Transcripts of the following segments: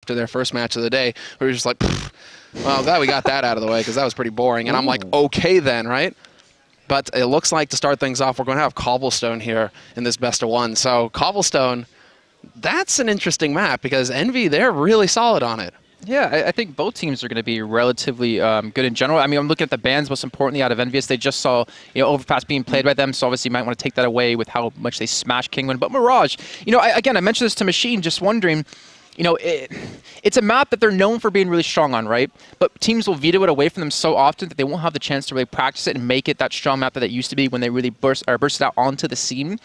after their first match of the day. We were just like, well, glad we got that out of the way because that was pretty boring. And I'm like, okay then, right? But it looks like to start things off, we're going to have Cobblestone here in this best of one. So Cobblestone, that's an interesting map because EnVy, they're really solid on it. Yeah, I think both teams are going to be relatively good in general. I mean, I'm looking at the bans most importantly out of EnVyUs. They just saw Overpass being played by them, so obviously you might want to take that away with how much they smash Kingwin. But Mirage, again, I mentioned this to Machine, just wondering, it's a map that they're known for being really strong on, right? But teams will veto it away from them so often that they won't have the chance to really practice it and make it that strong map that it used to be when they really burst it out onto the scene.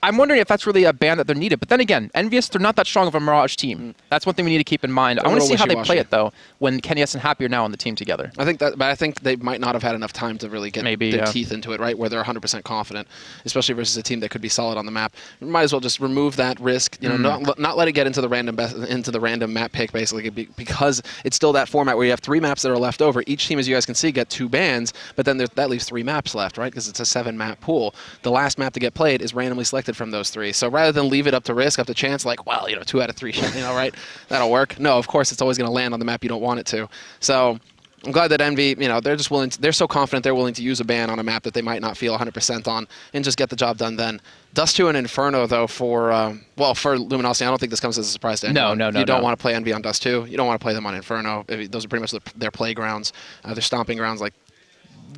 I'm wondering if that's really a ban that they're needed. But then again, EnVyUs, they're not that strong of a Mirage team. That's one thing we need to keep in mind. I want to see how they play it, though, when KennyS and Happy are now on the team together. But I think they might not have had enough time to really get their teeth into it, right, where they're 100% confident, especially versus a team that could be solid on the map. We might as well just remove that risk, not let it get into the random map pick, basically, because it's still that format where you have 3 maps that are left over. Each team, as you guys can see, get 2 bans, but then that leaves 3 maps left, right, because it's a 7-map pool. The last map to get played is randomly selected from those 3. So rather than leave it up to risk, up to chance, like, well, 2 out of 3, right, that'll work. No, of course, it's always going to land on the map you don't want it to. So I'm glad that EnVy, they're just willing. They're so confident they're willing to use a ban on a map that they might not feel 100% on and just get the job done then. Dust 2 and Inferno, though, for Luminosity, I don't think this comes as a surprise to anyone. No. You don't want to play EnVy on Dust 2. You don't want to play them on Inferno. Those are pretty much their playgrounds, their stomping grounds. Like,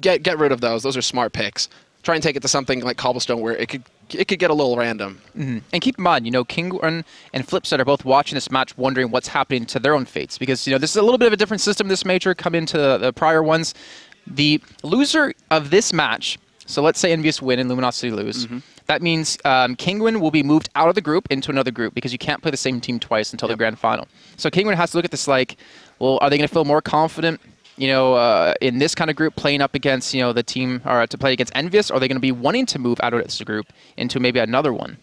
get rid of those. Those are smart picks. Try and take it to something like Cobblestone where it could get a little random. And keep in mind, Kingwin and Flipside are both watching this match wondering what's happening to their own fates because, this is a little bit of a different system this major come into the prior ones. The loser of this match, so let's say EnVyUs win and Luminosity lose, that means Kingwin will be moved out of the group into another group because you can't play the same team twice until the grand final. So Kingwin has to look at this like, well, are they going to feel more confident in this kind of group playing up against, the team, or to play against EnVyUs, or are they going to be wanting to move out of this group into maybe another one?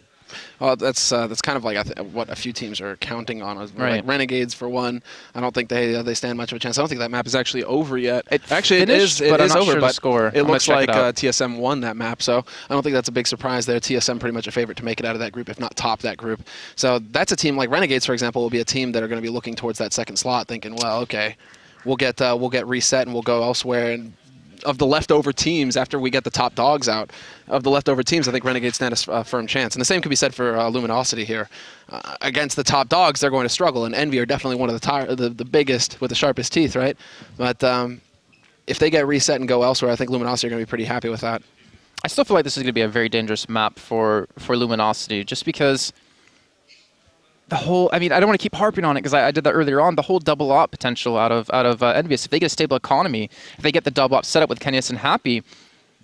Well, that's kind of like what a few teams are counting on. Like Renegades, for one. I don't think they stand much of a chance. I don't think that map is actually over yet. It is over, but score. It looks like TSM won that map, so I don't think that's a big surprise there. TSM pretty much a favorite to make it out of that group, if not top that group. So that's a team like Renegades, for example, will be a team that are going to be looking towards that second slot, thinking, well, okay, we'll get reset and we'll go elsewhere. And of the leftover teams, after we get the top dogs out, of the leftover teams, I think Renegades stand a firm chance. And the same could be said for Luminosity here. Against the top dogs, they're going to struggle, and EnVy are definitely one of the biggest with the sharpest teeth, right? But if they get reset and go elsewhere, I think Luminosity are going to be pretty happy with that. I still feel like this is going to be a very dangerous map for Luminosity, just because the whole, I don't want to keep harping on it because I did that earlier on, the whole double op potential out of EnVyUs. If they get a stable economy, if they get the double op set up with KennyS and Happy,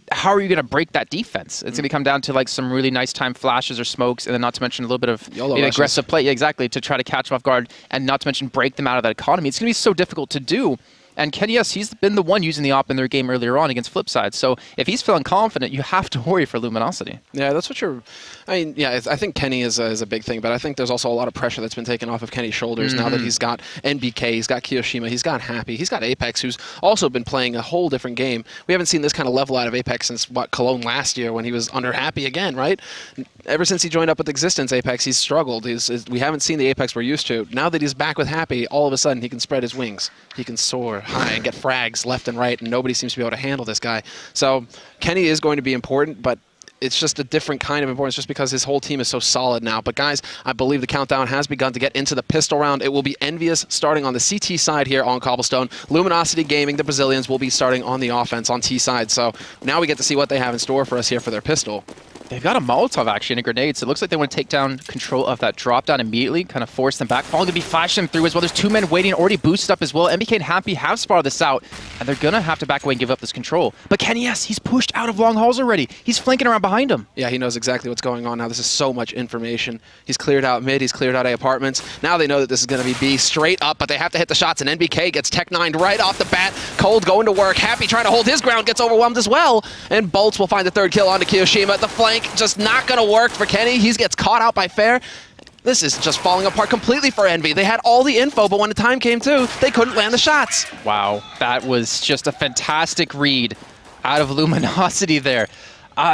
how are you going to break that defense? It's going to come down to like some really nice time flashes or smokes, and then not to mention a little bit of aggressive play, exactly, to try to catch them off guard, and not to mention break them out of that economy. It's going to be so difficult to do. And KennyS, he's been the one using the op in their game earlier on against Flipside. So if he's feeling confident, you have to worry for Luminosity. Yeah, that's what you're... I think Kenny is a big thing, but I think there's also a lot of pressure that's been taken off of Kenny's shoulders now that he's got NBK, he's got Kiyoshima, he's got Happy, he's got Apex, who's also been playing a whole different game. We haven't seen this kind of level out of Apex since, Cologne last year when he was under Happy again, right? Ever since he joined up with Existence Apex, he's struggled. We haven't seen the Apex we're used to. Now that he's back with Happy, all of a sudden he can spread his wings. He can soar high and get frags left and right, and nobody seems to be able to handle this guy. So Kenny is going to be important, but it's just a different kind of importance just because his whole team is so solid now. But guys, I believe the countdown has begun to get into the pistol round. It will be EnVyUs starting on the CT side here on Cobblestone. Luminosity Gaming, the Brazilians, will be starting on the offense on T side. So now we get to see what they have in store for us here for their pistol. They've got a Molotov, actually, and a grenade, so it looks like they want to take down control of that drop down immediately, kind of force them back. Fall going to be flashing them through as well. There's 2 men waiting, already boosted up as well. NBK and Happy have spotted this out, and they're going to have to back away and give up this control. But KennyS, he's pushed out of long halls already. He's flanking around behind him. Yeah, he knows exactly what's going on now. This is so much information. He's cleared out mid, he's cleared out A apartments. Now they know that this is going to be B straight up, but they have to hit the shots, and NBK gets tech-9'd right off the bat. Cold going to work. Happy trying to hold his ground, gets overwhelmed as well. And Bolts will find the 3rd kill onto Kiyoshima. The flank just not going to work for Kenny. He gets caught out by Fair. This is just falling apart completely for EnVy. They had all the info, but when the time came to, they couldn't land the shots. Wow, that was just a fantastic read out of Luminosity there.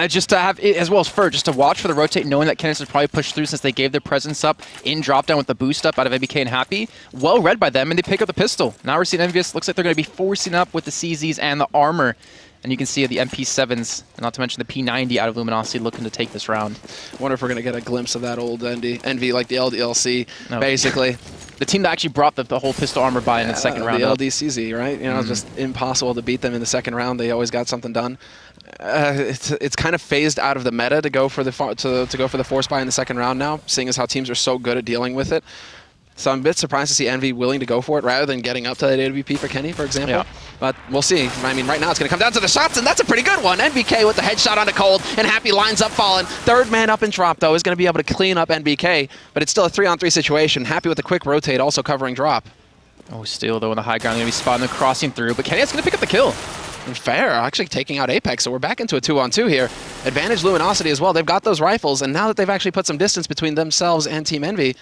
Just to have, as well as Fur, just to watch for the rotate, knowing that Kenneth is probably pushed through since they gave their presence up in drop down with the boost up out of NBK and Happy. Well read by them, and they pick up the pistol. Now we're seeing EnVyUs. Looks like they're going to be forcing up with the CZs and the armor. And you can see the MP7s, and not to mention the P90 out of Luminosity looking to take this round. I wonder if we're going to get a glimpse of that old Envy, like the LDLC, basically. The team that actually brought the whole pistol armor by in the second round. The LDCZ, right? You know, just impossible to beat them in the second round. They always got something done. It's kind of phased out of the meta to go for the force buy in the second round now, seeing as how teams are so good at dealing with it. So I'm a bit surprised to see Envy willing to go for it rather than getting up to that AWP for Kenny, for example. Yeah. But we'll see. I mean, right now it's going to come down to the shots, and that's a pretty good one. NBK with the headshot onto Cold, and Happy lines up Fallen. Third man up and drop, though, is going to be able to clean up NBK, but it's still a 3-on-3 situation. Happy with a quick rotate, also covering drop. Oh, still, though, on the high ground, going to be spotting them crossing through, but Kenny is going to pick up the kill. And Fair actually taking out Apex, so we're back into a 2-on-2 here. Advantage Luminosity as well. They've got those rifles, and now that they've actually put some distance between themselves and Team Envy,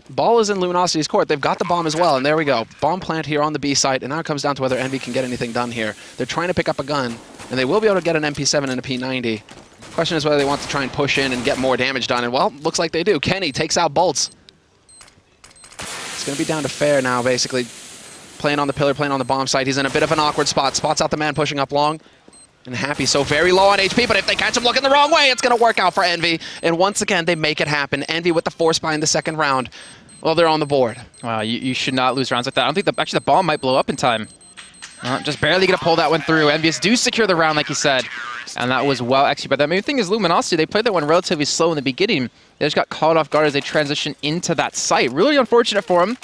ball is in Luminosity's court. They've got the bomb as well, and there we go. Bomb plant here on the B site, and now it comes down to whether Envy can get anything done here. They're trying to pick up a gun, and they will be able to get an MP7 and a P90. Question is whether they want to try and push in and get more damage done, and well, looks like they do. Kenny takes out Bolts. It's going to be down to Fair now, basically. Playing on the pillar, playing on the bomb site. He's in a bit of an awkward spot. Spots out the man pushing up long. And Happy so very low on HP, but if they catch him looking the wrong way, it's going to work out for Envy. And once again, they make it happen. Envy with the force buy in the second round. Well, they're on the board. Wow, you should not lose rounds like that. I don't think actually the bomb might blow up in time. Just barely going to pull that one through. EnVyUs do secure the round, like you said. And that was well executed by them. I mean, the thing is, Luminosity, they played that one relatively slow in the beginning. They just got caught off guard as they transitioned into that site. Really unfortunate for them.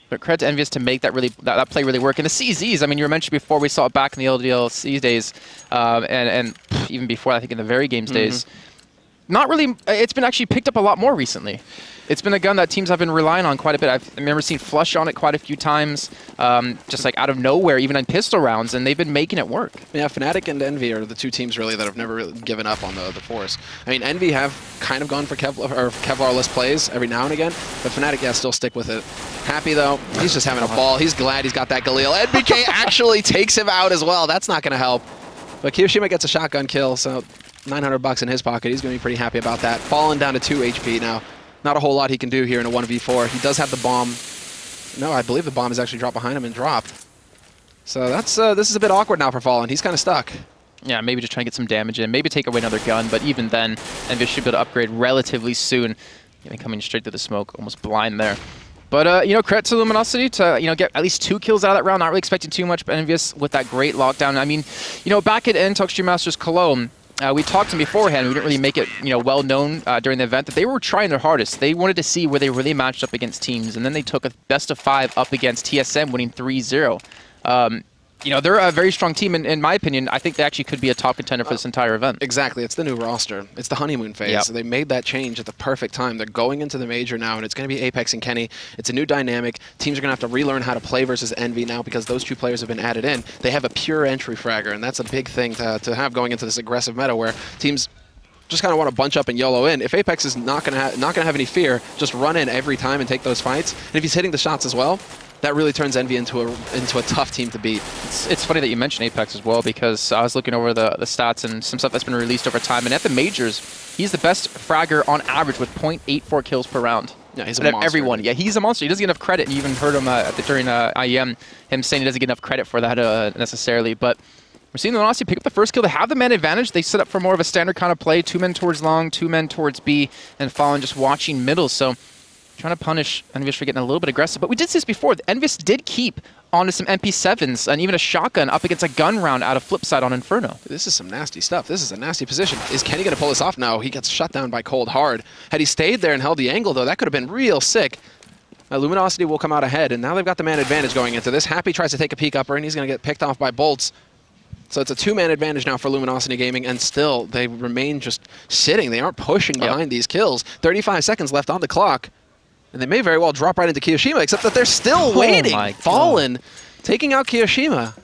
But credit to EnVyUs to make that play really work. And the CZs, I mean, you mentioned before, we saw it back in the LDLC days, and even before, I think in the very games days. Not really, it's been actually picked up a lot more recently. It's been a gun that teams have been relying on quite a bit. I remember seeing Flush on it quite a few times, just like out of nowhere, even in pistol rounds, and they've been making it work. Yeah, Fnatic and Envy are the two teams really that have never really given up on the Force. I mean, Envy have kind of gone for Kevlar-less plays every now and again, but Fnatic, yeah, still stick with it. Happy, though, he's just having a ball. He's glad he's got that Galil. NBK actually takes him out as well. That's not going to help. But Kiyoshima gets a shotgun kill, so $900 in his pocket. He's going to be pretty happy about that. Fallen down to 2 HP now. Not a whole lot he can do here in a 1v4. He does have the bomb. No, I believe the bomb is actually dropped behind him and dropped. So that's this is a bit awkward now for Fallen. He's kind of stuck. Yeah, maybe just trying to get some damage in. Maybe take away another gun, but even then, EnVyUs should be able to upgrade relatively soon. Coming straight through the smoke, almost blind there. But, you know, credit to Luminosity to, you know, get at least 2 kills out of that round. Not really expecting too much, but EnVyUs with that great lockdown. I mean, you know, back at Extreme Masters Cologne, we talked to them beforehand. We didn't really make it, you know, well known during the event that they were trying their hardest. They wanted to see where they really matched up against teams, and then they took a best of 5 up against TSM, winning 3-0. You know, they're a very strong team, and in my opinion, I think they actually could be a top contender for this entire event. Exactly. It's the new roster. It's the honeymoon phase. Yep. So they made that change at the perfect time. They're going into the major now, and it's going to be Apex and Kenny. It's a new dynamic. Teams are going to have to relearn how to play versus Envy now because those 2 players have been added in. They have a pure entry fragger, and that's a big thing to have going into this aggressive meta where teams just kind of want to bunch up and YOLO in. If Apex is not going to have any fear, just run in every time and take those fights. And if he's hitting the shots as well, that really turns Envy into a tough team to beat. It's funny that you mentioned Apex as well, because I was looking over the stats and some stuff that's been released over time, and at the majors, he's the best fragger on average with 0.84 kills per round. Yeah, he's a monster. Everyone. Yeah, he's a monster. He doesn't get enough credit. You even heard him during IEM, him saying he doesn't get enough credit for that necessarily, but we're seeing Luminosity pick up the first kill. They have the man advantage. They set up for more of a standard kind of play, 2 men towards long, 2 men towards B, and Fallen just watching middle. So trying to punish EnVyUs for getting a little bit aggressive. But we did see this before. EnVyUs did keep onto some MP7s and even a shotgun up against a gun round out of Flipside on Inferno. This is some nasty stuff. This is a nasty position. Is Kenny going to pull this off? No, he gets shut down by Cold hard. Had he stayed there and held the angle, though, that could have been real sick. Luminosity will come out ahead, and now they've got the man advantage going into this. Happy tries to take a peek upper, and he's going to get picked off by Bolts. So it's a 2-man advantage now for Luminosity Gaming, and still they remain just sitting. They aren't pushing behind these kills. 35 seconds left on the clock. And they may very well drop right into Kiyoshima, except that they're still waiting. Fallen, taking out Kiyoshima.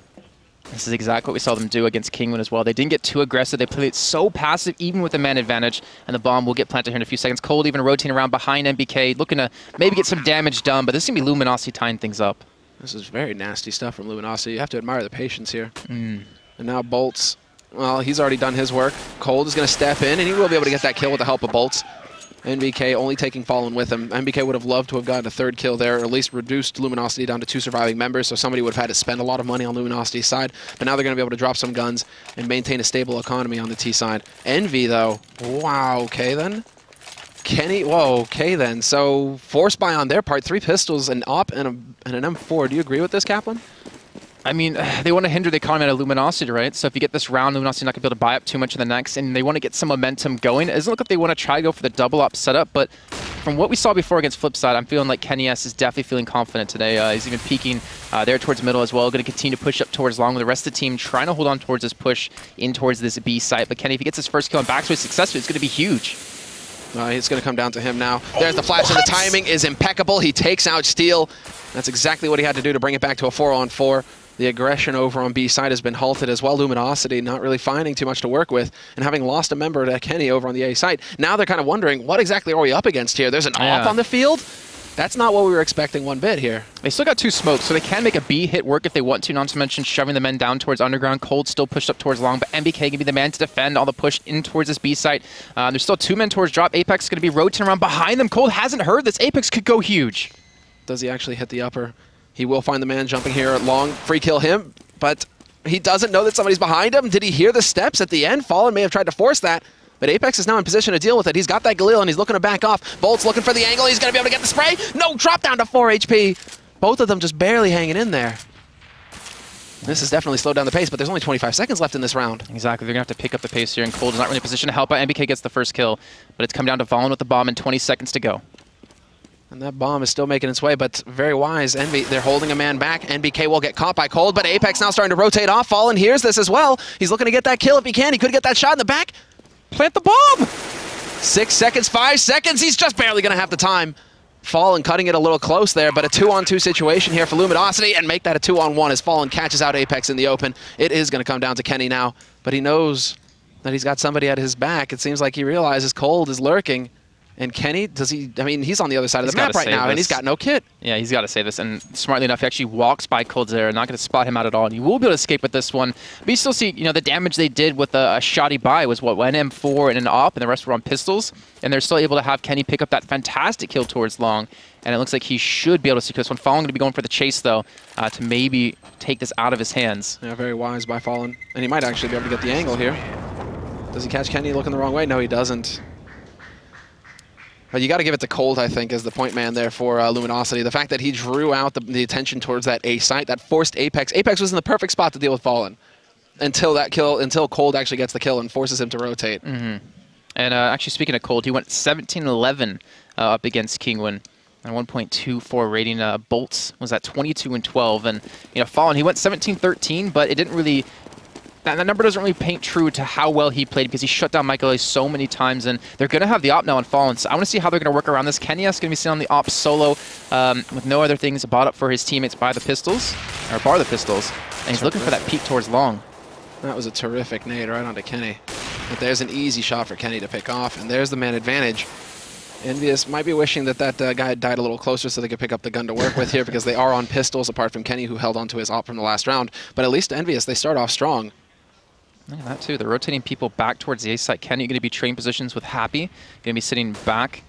This is exactly what we saw them do against Kingwin as well. They didn't get too aggressive. They played it so passive, even with a man advantage. And the bomb will get planted here in a few seconds. Cold even rotating around behind NBK, looking to maybe get some damage done. But this is going to be Luminosity tying things up. This is very nasty stuff from Luminosity. You have to admire the patience here. And now Bolts well, he's already done his work. Cold is going to step in, and he will be able to get that kill with the help of bolts. NBK only taking Fallen with him. NBK would have loved to have gotten a third kill there, or at least reduced Luminosity down to 2 surviving members, so somebody would have had to spend a lot of money on Luminosity's side. But now they're going to be able to drop some guns and maintain a stable economy on the T side. Envy, though, wow, okay then. Kenny, whoa, okay then. So, force buy on their part, 3 pistols, an op, and an M4. Do you agree with this, Kaplan? I mean, they want to hinder the economy of Luminosity, right? So if you get this round, Luminosity not going to be able to buy up too much in the next, and they want to get some momentum going. It doesn't look like they want to try to go for the double op setup, but from what we saw before against Flipside, I'm feeling like Kenny S is definitely feeling confident today. He's even peeking there towards middle as well. Going to continue to push up towards long with the rest of the team, trying to hold on towards this push in towards this B site. But Kenny, if he gets his first kill and backsway successfully, it's going to be huge. It's going to come down to him now. There's the flash, and the timing is impeccable. He takes out Steel. That's exactly what he had to do to bring it back to a 4-on-4. The aggression over on B side has been halted as well. Luminosity not really finding too much to work with, and having lost a member to Kenny over on the A side. Now they're kind of wondering, what exactly are we up against here? There's an op on the field? That's not what we were expecting one bit here. They still got 2 smokes, so they can make a B hit work if they want to, not to mention shoving the men down towards underground. Cold still pushed up towards long, but NBK can be the man to defend all the push in towards this B site. There's still 2 men towards drop. Apex is going to be rotating around behind them. Cold hasn't heard this. Apex could go huge. Does he actually hit the upper? He will find the man jumping here at long. Free kill him, but he doesn't know that somebody's behind him. Did he hear the steps at the end? Fallen may have tried to force that, but Apex is now in position to deal with it. He's got that Galil, and he's looking to back off. Bolt's looking for the angle. He's going to be able to get the spray. No, drop down to 4 HP. Both of them just barely hanging in there. This has definitely slowed down the pace, but there's only 25 seconds left in this round. Exactly. They're going to have to pick up the pace here, and Cold is not really in a position to help out. NBK gets the first kill, but it's come down to Fallen with the bomb and 20 seconds to go. And that bomb is still making its way, but very wise. Envy, they're holding a man back. NBK will get caught by Cold, but Apex now starting to rotate off. Fallen hears this as well. He's looking to get that kill if he can. He could get that shot in the back. Plant the bomb! 6 seconds, 5 seconds. He's just barely going to have the time. Fallen cutting it a little close there, but a 2-on-2 situation here for Luminosity, and make that a 2-on-1 as Fallen catches out Apex in the open. It is going to come down to Kenny now, but he knows that he's got somebody at his back. It seems like he realizes Cold is lurking. And Kenny, does he, I mean, he's on the other side of the map right now, and he's got no kit. Yeah, he's got to save this, and smartly enough, he actually walks by Cold's there, not going to spot him out at all, and he will be able to escape with this one. But you still see, you know, the damage they did with a shoddy buy was, what, an M4 and an op, and the rest were on pistols, and they're still able to have Kenny pick up that fantastic kill towards long, and it looks like he should be able to secure this one. Fallen going to be going for the chase, though, to maybe take this out of his hands. Yeah, very wise by Fallen, and he might actually be able to get the angle here. Does he catch Kenny looking the wrong way? No, he doesn't. But you got to give it to Cold, I think, as the point man there for Luminosity. The fact that he drew out the attention towards that A site, that forced Apex. Apex was in the perfect spot to deal with Fallen until that kill, until Cold actually gets the kill and forces him to rotate. And actually, speaking of Cold, he went 17-11 up against Kingwin. And 1.24 rating. Bolts was at 22-12, and you know, Fallen, he went 17-13, but it didn't really. That number doesn't really paint true to how well he played because he shut down Michael A so many times, and they're going to have the op now on Fallen. So I want to see how they're going to work around this. Kenny S going to be sitting on the op solo with no other things bought up for his teammates by the pistols, or bar the pistols, and he's looking for that peek towards long. That was a terrific nade right onto Kenny. But there's an easy shot for Kenny to pick off, and there's the man advantage. EnVyUs might be wishing that that guy had died a little closer so they could pick up the gun to work with here because they are on pistols, apart from Kenny, who held onto his op from the last round. But at least EnVyUs, they start off strong. Look at that too. They're rotating people back towards the A site. Kenny going to be trading positions with Happy. Going to be sitting back.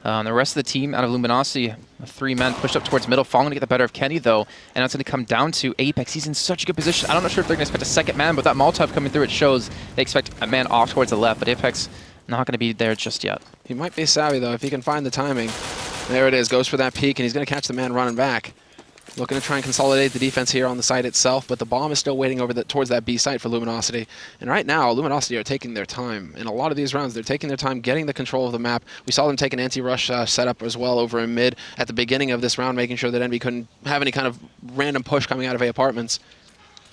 The rest of the team out of Luminosity, 3 men pushed up towards middle. Fallen to get the better of Kenny though, and that's going to come down to Apex. He's in such a good position. I'm not sure if they're going to expect a second man, but that Molotov coming through, it shows they expect a man off towards the left. But Apex not going to be there just yet. He might be savvy though if he can find the timing. There it is. Goes for that peek, and he's going to catch the man running back. Looking to try and consolidate the defense here on the site itself, but the bomb is still waiting over towards that B site for Luminosity. And right now, Luminosity are taking their time. In a lot of these rounds, they're taking their time getting the control of the map. We saw them take an anti-rush setup as well over in mid at the beginning of this round, making sure that Envy couldn't have any kind of random push coming out of A apartments.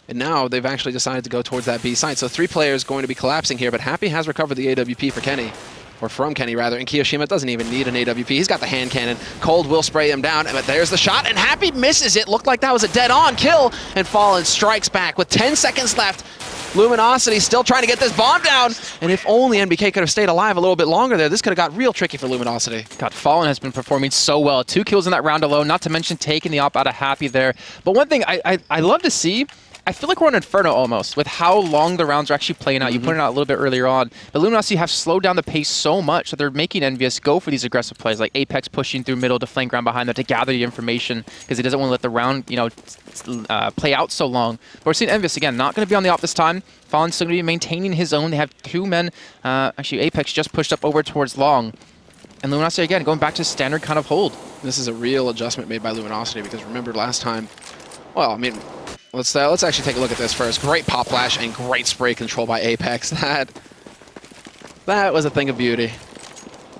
And now they've actually decided to go towards that B site. So 3 players going to be collapsing here, but Happy has recovered the AWP for Kenny. Or from Kenny, rather. And Kiyoshima doesn't even need an AWP. He's got the hand cannon. Cold will spray him down, but there's the shot, and Happy misses it. Looked like that was a dead-on kill, and Fallen strikes back with 10 seconds left. Luminosity still trying to get this bomb down, and if only NBK could have stayed alive a little bit longer there, this could have got real tricky for Luminosity. God, Fallen has been performing so well. 2 kills in that round alone, not to mention taking the op out of Happy there. But one thing I love to see I feel like we're on Inferno almost, with how long the rounds are actually playing out. You pointed out a little bit earlier on. But Luminosity have slowed down the pace so much that they're making EnVyUs go for these aggressive plays, like Apex pushing through middle to flank around behind them to gather the information, because he doesn't want to let the round, play out so long. But we're seeing EnVyUs, again, not going to be on the op this time. Fallen's still going to be maintaining his own. They have 2 men. Actually, Apex just pushed up over towards long. And Luminosity, again, going back to standard kind of hold. This is a real adjustment made by Luminosity, because remember last time, well, I mean, let's actually take a look at this first. Great pop flash and great spray control by Apex. That was a thing of beauty.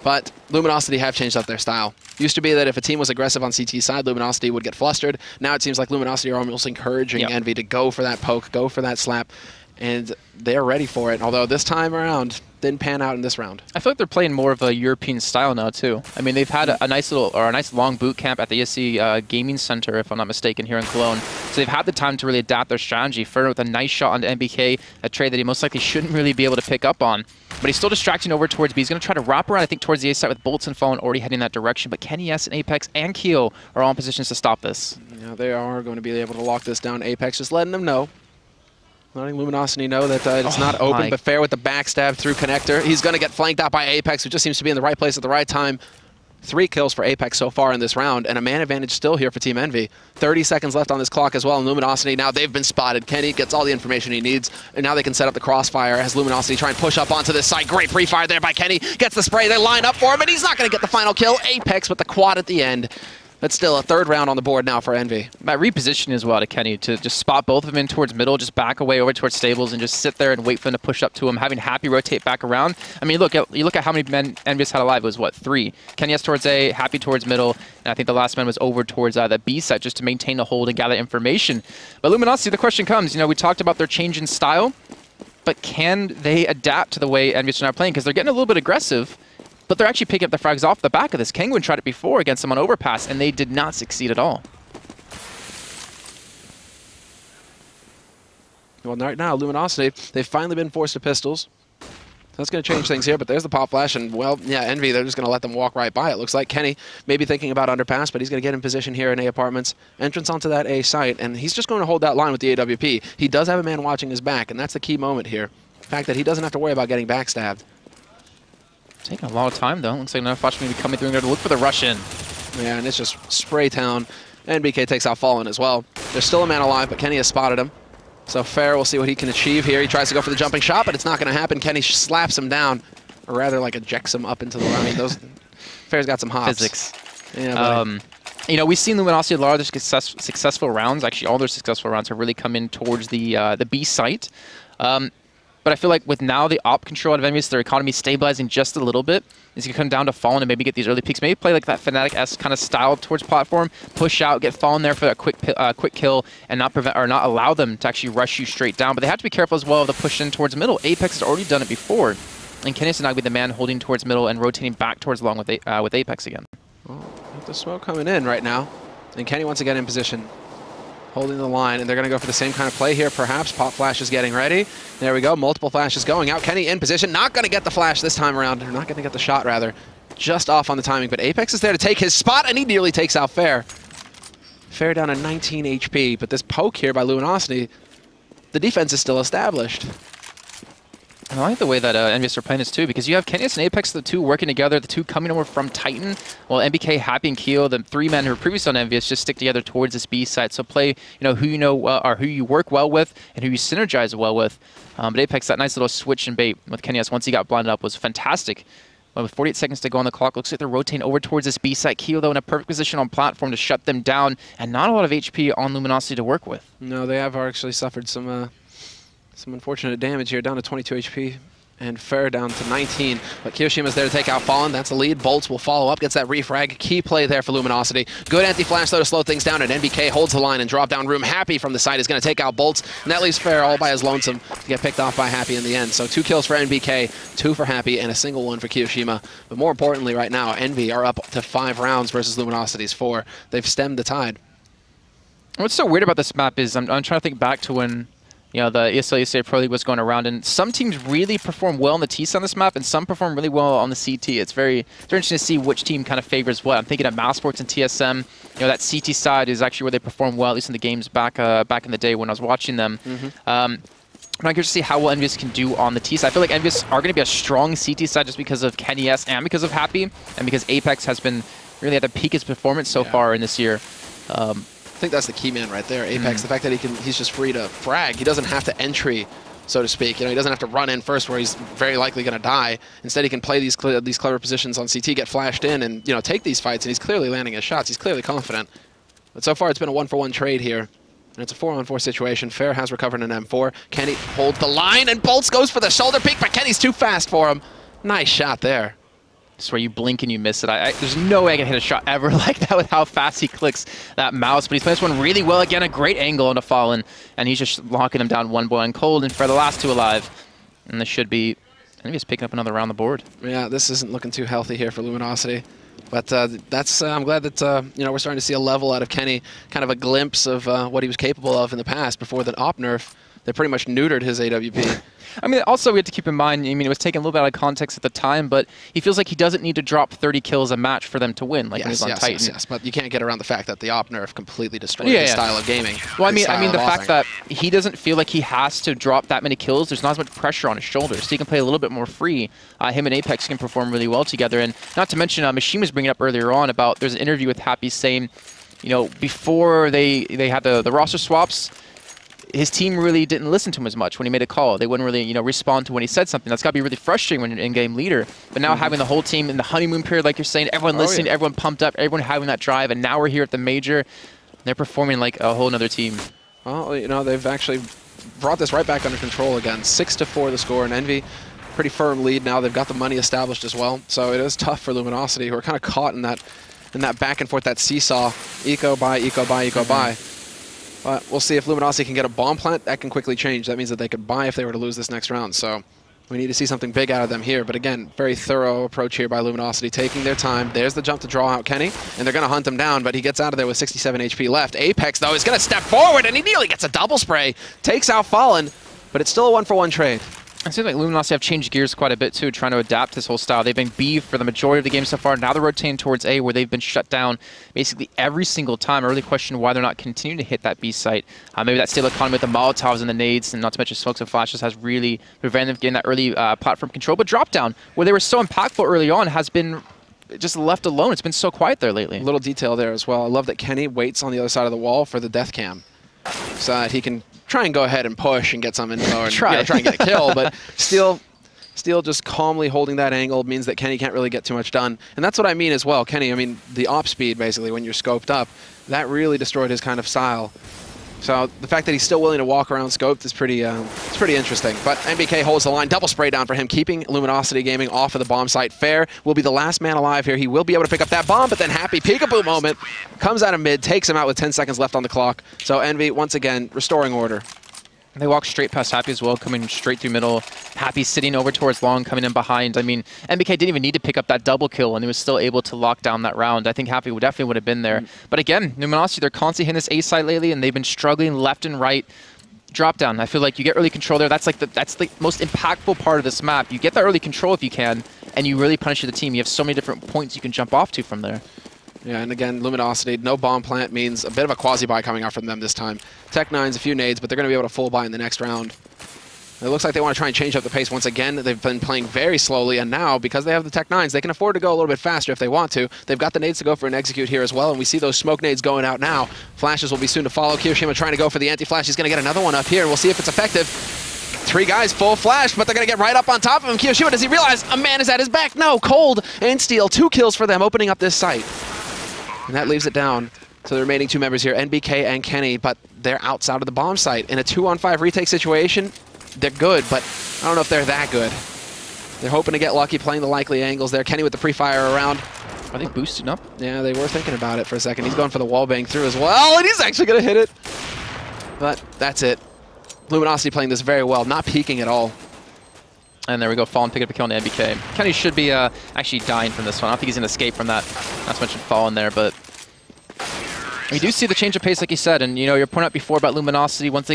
But Luminosity have changed up their style. Used to be that if a team was aggressive on CT's side, Luminosity would get flustered. Now it seems like Luminosity are almost encouraging Envy to go for that poke, go for that slap, and they're ready for it. Although this time around, didn't pan out in this round. I feel like they're playing more of a European style now too. I mean, they've had a nice long boot camp at the ESC Gaming Center, if I'm not mistaken, here in Cologne. So they've had the time to really adapt their strategy. Ferner with a nice shot onto MBK, a trade that he most likely shouldn't really be able to pick up on. But he's still distracting over towards B. He's going to try to wrap around, I think, towards the A side with Bolts and Fallen already heading that direction. But Kenny S and Apex and Keo are all in positions to stop this. Yeah, they are going to be able to lock this down. Apex just letting them know. Letting Luminosity know that it's not open, but fair with the backstab through connector. He's going to get flanked out by Apex, who just seems to be in the right place at the right time. 3 kills for Apex so far in this round, and a man advantage still here for Team Envy. 30 seconds left on this clock as well, and Luminosity, now they've been spotted. Kenny gets all the information he needs, and now they can set up the crossfire as Luminosity try and push up onto this side. Great pre-fire there by Kenny. Gets the spray, they line up for him, and he's not going to get the final kill. Apex with the quad at the end. But still, a 3rd round on the board now for Envy. That repositioning as well to Kenny to just spot both of them in towards middle, just back away over towards stables and just sit there and wait for them to push up to him, having Happy rotate back around. I mean, you look at how many men EnVyUs had alive. It was, what, 3? Kenny S towards A, Happy towards middle, and I think the last man was over towards the B side just to maintain the hold and gather information. But Luminosity, the question comes, we talked about their change in style, but can they adapt to the way EnVyUs are now playing? Because they're getting a little bit aggressive, but they're actually picking up the frags off the back of this. Kangwin tried it before against them on overpass, and they did not succeed at all. Well, right now, Luminosity, they've finally been forced to pistols. That's going to change things here, but there's the pop flash, and, well, yeah, Envy, they're just going to let them walk right by. It looks like Kenny may be thinking about underpass, but he's going to get in position here in A apartments. Entrance onto that A site, and he's just going to hold that line with the AWP. He does have a man watching his back, and that's the key moment here. The fact that he doesn't have to worry about getting backstabbed. Taking a lot of time, though. Looks like another Flash may be coming through and going to look for the Russian. Yeah, and it's just spray town. NBK takes out Fallen as well. There's still a man alive, but Kenny has spotted him. So Fair will see what he can achieve here. He tries to go for the jumping shot, but it's not going to happen. Kenny slaps him down, or rather like ejects him up into the line. Fair's got some hops. Physics. Yeah, we've seen Luminosity a lot of their successful rounds. Actually, all their successful rounds have really come in towards the B site. But I feel like with now the op control out of EnVyUs, their economy stabilizing just a little bit, is going to come down to Fallen and maybe get these early peaks. Maybe play like that Fnatic-esque kind of style towards platform, push out, get Fallen there for that quick kill, and not allow them to actually rush you straight down. But they have to be careful as well of the push in towards middle. Apex has already done it before, and Kenny is now going to be the man holding towards middle and rotating back towards long with Apex again. Well, with the smoke coming in right now, and Kenny once again in position, holding the line, and they're going to go for the same kind of play here, perhaps. Pop flash is getting ready. There we go, multiple flashes going out. Kenny in position, not going to get the flash this time around, or not going to get the shot, rather. Just off on the timing, but Apex is there to take his spot, and he nearly takes out Fair. Fair down to 19 HP, but this poke here by Luminosity, the defense is still established. And I like the way that EnVyUs are playing this too, because you have Kenny and Apex, the 2 working together, the 2 coming over from Titan, while MBK, Happy, and Keo, the 3 men who were previously on EnVyUs, just stick together towards this B side. So play, who you know well, or who you work well with, and who you synergize well with. But Apex, that nice little switch and bait with Kenny S once he got blinded up was fantastic. But with 48 seconds to go on the clock, looks like they're rotating over towards this B side. Keo, though, in a perfect position on platform to shut them down, and not a lot of HP on Luminosity to work with. No, they have actually suffered some unfortunate damage here, down to 22 HP. And Fair down to 19. But Kiyoshima's there to take out Fallen. That's the lead. Bolts will follow up. Gets that refrag. Key play there for Luminosity. Good anti-flash, though, to slow things down. And NBK holds the line and drop down room. Happy from the side is going to take out Bolts. And that leaves Fair all by his lonesome to get picked off by Happy in the end. So 2 kills for NBK, 2 for Happy, and a single one for Kiyoshima. But more importantly right now, Envy are up to 5 rounds versus Luminosity's 4. They've stemmed the tide. What's so weird about this map is I'm trying to think back to when you know, the ESL USA Pro League was going around, and some teams really perform well on the T side on this map, and some perform really well on the CT. It's very interesting to see which team kind of favors what. I'm thinking of Mousesports and TSM. You know, that CT side is actually where they perform well, at least in the games back in the day when I was watching them. I'm curious to see how well EnVyUs can do on the T side. I feel like EnVyUs are going to be a strong CT side just because of Kenny S and because of Happy, and because Apex has been really at the peak of his performance so far in this year. I think that's the key man right there, Apex. The fact that he's just free to frag. He doesn't have to entry, so to speak. You know, he doesn't have to run in first where he's very likely going to die. Instead, he can play these clever positions on CT, get flashed in, and, you know, take these fights. And he's clearly landing his shots. He's clearly confident. But so far, it's been a 1-for-1 trade here. And it's a 4-on-4 situation. Fair has recovered an M4. Kenny holds the line, and Bolts goes for the shoulder peek, but Kenny's too fast for him. Nice shot there. Just where you blink and you miss it. There's no way I can hit a shot ever like that with how fast he clicks that mouse. But he's playing this one really well. Again, a great angle on a Fallen. And he's just locking him down one boy on cold. And for the last two alive. And this should be... I think he's picking up another round the board. Yeah, this isn't looking too healthy here for Luminosity. But I'm glad that you know, we're starting to see a level out of Kenny. Kind of a glimpse of what he was capable of in the past before the op nerf. They pretty much neutered his AWP. I mean, also we have to keep in mind, I mean, it was taken a little bit out of context at the time, but he feels like he doesn't need to drop 30 kills a match for them to win, like when he's on Titan. Yes, but you can't get around the fact that the op nerf completely destroyed his style of gaming. Well, I mean the fact that he doesn't feel like he has to drop that many kills. There's not as much pressure on his shoulders, so he can play a little bit more free. Him and Apex can perform really well together, and not to mention, Machine was bringing up earlier on about there's an interview with Happy saying, you know, before they had the roster swaps, his team really didn't listen to him as much when he made a call. They wouldn't really, you know, respond to when he said something. That's got to be really frustrating when you're an in-game leader. But now having the whole team in the honeymoon period, like you're saying, everyone listening, everyone pumped up, everyone having that drive, and now we're here at the major, they're performing like a whole other team. Well, you know, they've actually brought this right back under control again. 6-4 the score, and Envy, pretty firm lead now. They've got the money established as well. So it is tough for Luminosity, who are kind of caught in that back and forth, that seesaw, eco, buy, buy. But we'll see if Luminosity can get a bomb plant. That can quickly change. That means that they could buy if they were to lose this next round. So we need to see something big out of them here. But again, very thorough approach here by Luminosity, taking their time. There's the jump to draw out Kenny, and they're going to hunt him down, but he gets out of there with 67 HP left. Apex, though, is going to step forward, and he nearly gets a double spray. Takes out Fallen, but it's still a 1-for-1 trade. It seems like Luminosity have changed gears quite a bit, too, trying to adapt this whole style. They've been B for the majority of the game so far. Now they're rotating towards A, where they've been shut down basically every single time. I really question why they're not continuing to hit that B site. Maybe that stable economy with the Molotovs and the nades, and not to mention smokes and flashes, has really prevented them from getting that early platform control. But drop down, where they were so impactful early on, has been just left alone. It's been so quiet there lately. A little detail there as well. I love that Kenny waits on the other side of the wall for the death cam, so that he can try and go ahead and push and get some info and try and get a kill, but still just calmly holding that angle means that Kenny can't really get too much done. And that's what I mean as well. Kenny, I mean, the op speed, basically, when you're scoped up, that really destroyed his kind of style. So the fact that he's still willing to walk around scoped is pretty interesting. But NBK holds the line, double spray down for him, keeping Luminosity Gaming off of the bomb site. Fair will be the last man alive here. He will be able to pick up that bomb, but then Happy peekaboo moment comes out of mid, takes him out with 10 seconds left on the clock. So Envy, once again, restoring order. They walk straight past Happy as well, coming straight through middle. Happy sitting over towards long, coming in behind. I mean, NBK didn't even need to pick up that double kill, and he was still able to lock down that round. I think Happy definitely would have been there. But again, Luminosity, they're constantly hitting this A side lately, and they've been struggling left and right. Drop down. I feel like you get early control there. That's the most impactful part of this map. You get that early control if you can, and you really punish the team. You have so many different points you can jump off to from there. Yeah, and again, Luminosity, no bomb plant means a bit of a quasi-buy coming out from them this time. Tech-9's a few nades, but they're going to be able to full buy in the next round. It looks like they want to try and change up the pace once again. They've been playing very slowly, and now, because they have the Tech-9s, they can afford to go a little bit faster if they want to. They've got the nades to go for an execute here as well, and we see those smoke nades going out now. Flashes will be soon to follow. Kiyoshima trying to go for the anti-flash. He's going to get another one up here, and we'll see if it's effective. 3 guys full flash, but they're going to get right up on top of him. Kiyoshima, does he realize a man is at his back? No, Cold and Steel, 2 kills for them, opening up this site. And that leaves it down to the remaining 2 members here, NBK and Kenny, but they're outside of the bomb site. In a 2-on-5 retake situation, they're good, but I don't know if they're that good. They're hoping to get lucky playing the likely angles there. Kenny with the pre-fire around. Are they boosting up? Yeah, they were thinking about it for a second. He's going for the wallbang through as well, and he's actually going to hit it. But that's it. Luminosity playing this very well, not peeking at all. And there we go, Fallen picking up a kill on the NBK. Kenny should be actually dying from this one. I don't think he's going to escape from that. Not to mention Fallen there, but We do see the change of pace, like you said, and you know, you're pointing out before about Luminosity. Once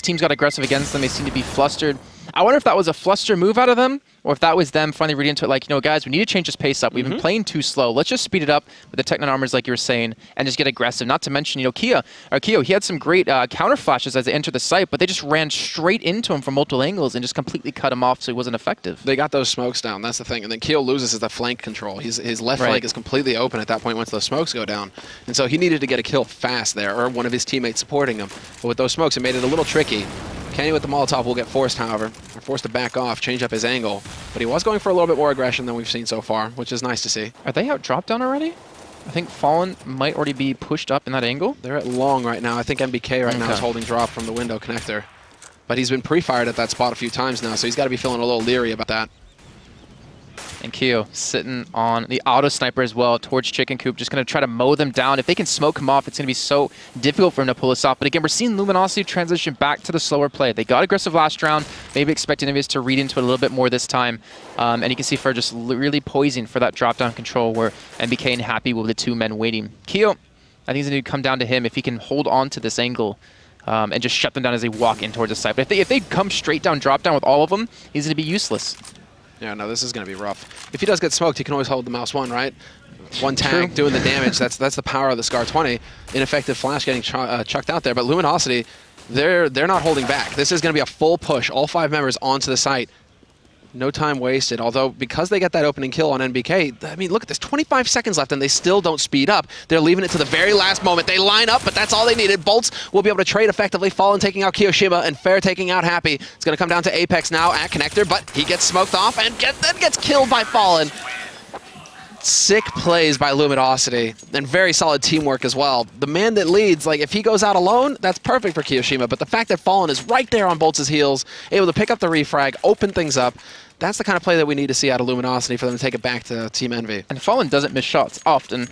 teams got aggressive against them, they seem to be flustered. I wonder if that was a fluster move out of them, or if that was them finally reading into it like, you know, guys, we need to change this pace up. We've been playing too slow. Let's just speed it up with the Technon armors, like you were saying, and just get aggressive. Not to mention, you know, Keo, he had some great counter flashes as they entered the site, but they just ran straight into him from multiple angles and just completely cut him off, so he wasn't effective. They got those smokes down. That's the thing. And then Keo loses the flank control. His left flank is completely open at that point once those smokes go down. And so he needed to get a kill fast there, or one of his teammates supporting him. But with those smokes, it made it a little tricky. Kenny with the Molotov will get forced, however, or forced to back off, change up his angle. But he was going for a little bit more aggression than we've seen so far, which is nice to see. Are they out drop down already? I think Fallen might already be pushed up in that angle. They're at long right now. I think MBK right now is holding drop from the window connector. But he's been pre-fired at that spot a few times now, so he's got to be feeling a little leery about that. And Keo sitting on the auto sniper as well towards Chicken Coop, just going to try to mow them down. If they can smoke him off, it's going to be so difficult for him to pull us off. But again, we're seeing Luminosity transition back to the slower play. They got aggressive last round, maybe expecting EnVyUs to read into it a little bit more this time. And you can see Fer just really poising for that drop-down control where MBK and Happy with the two men waiting. Keo, I think it's going to come down to him if he can hold on to this angle and just shut them down as they walk in towards the site. But if they come straight down, drop-down with all of them, he's going to be useless. Yeah, no, this is going to be rough. If he does get smoked, he can always hold the mouse one, right? One tag doing the damage. That's the power of the Scar 20. Ineffective flash getting chucked out there. But Luminosity, they're not holding back. This is going to be a full push. All 5 members onto the site. No time wasted, although because they get that opening kill on NBK, I mean, look at this, 25 seconds left and they still don't speed up. They're leaving it to the very last moment. They line up, but that's all they needed. Bolts will be able to trade effectively. Fallen taking out Kiyoshima and Fair taking out Happy. It's going to come down to Apex now at Connector, but he gets smoked off and then gets killed by Fallen. Sick plays by Luminosity and very solid teamwork as well. The man that leads, like if he goes out alone, that's perfect for Kiyoshima, but the fact that Fallen is right there on Bolts' heels, able to pick up the refrag, open things up, that's the kind of play that we need to see out of Luminosity for them to take it back to Team Envy. And Fallen doesn't miss shots often.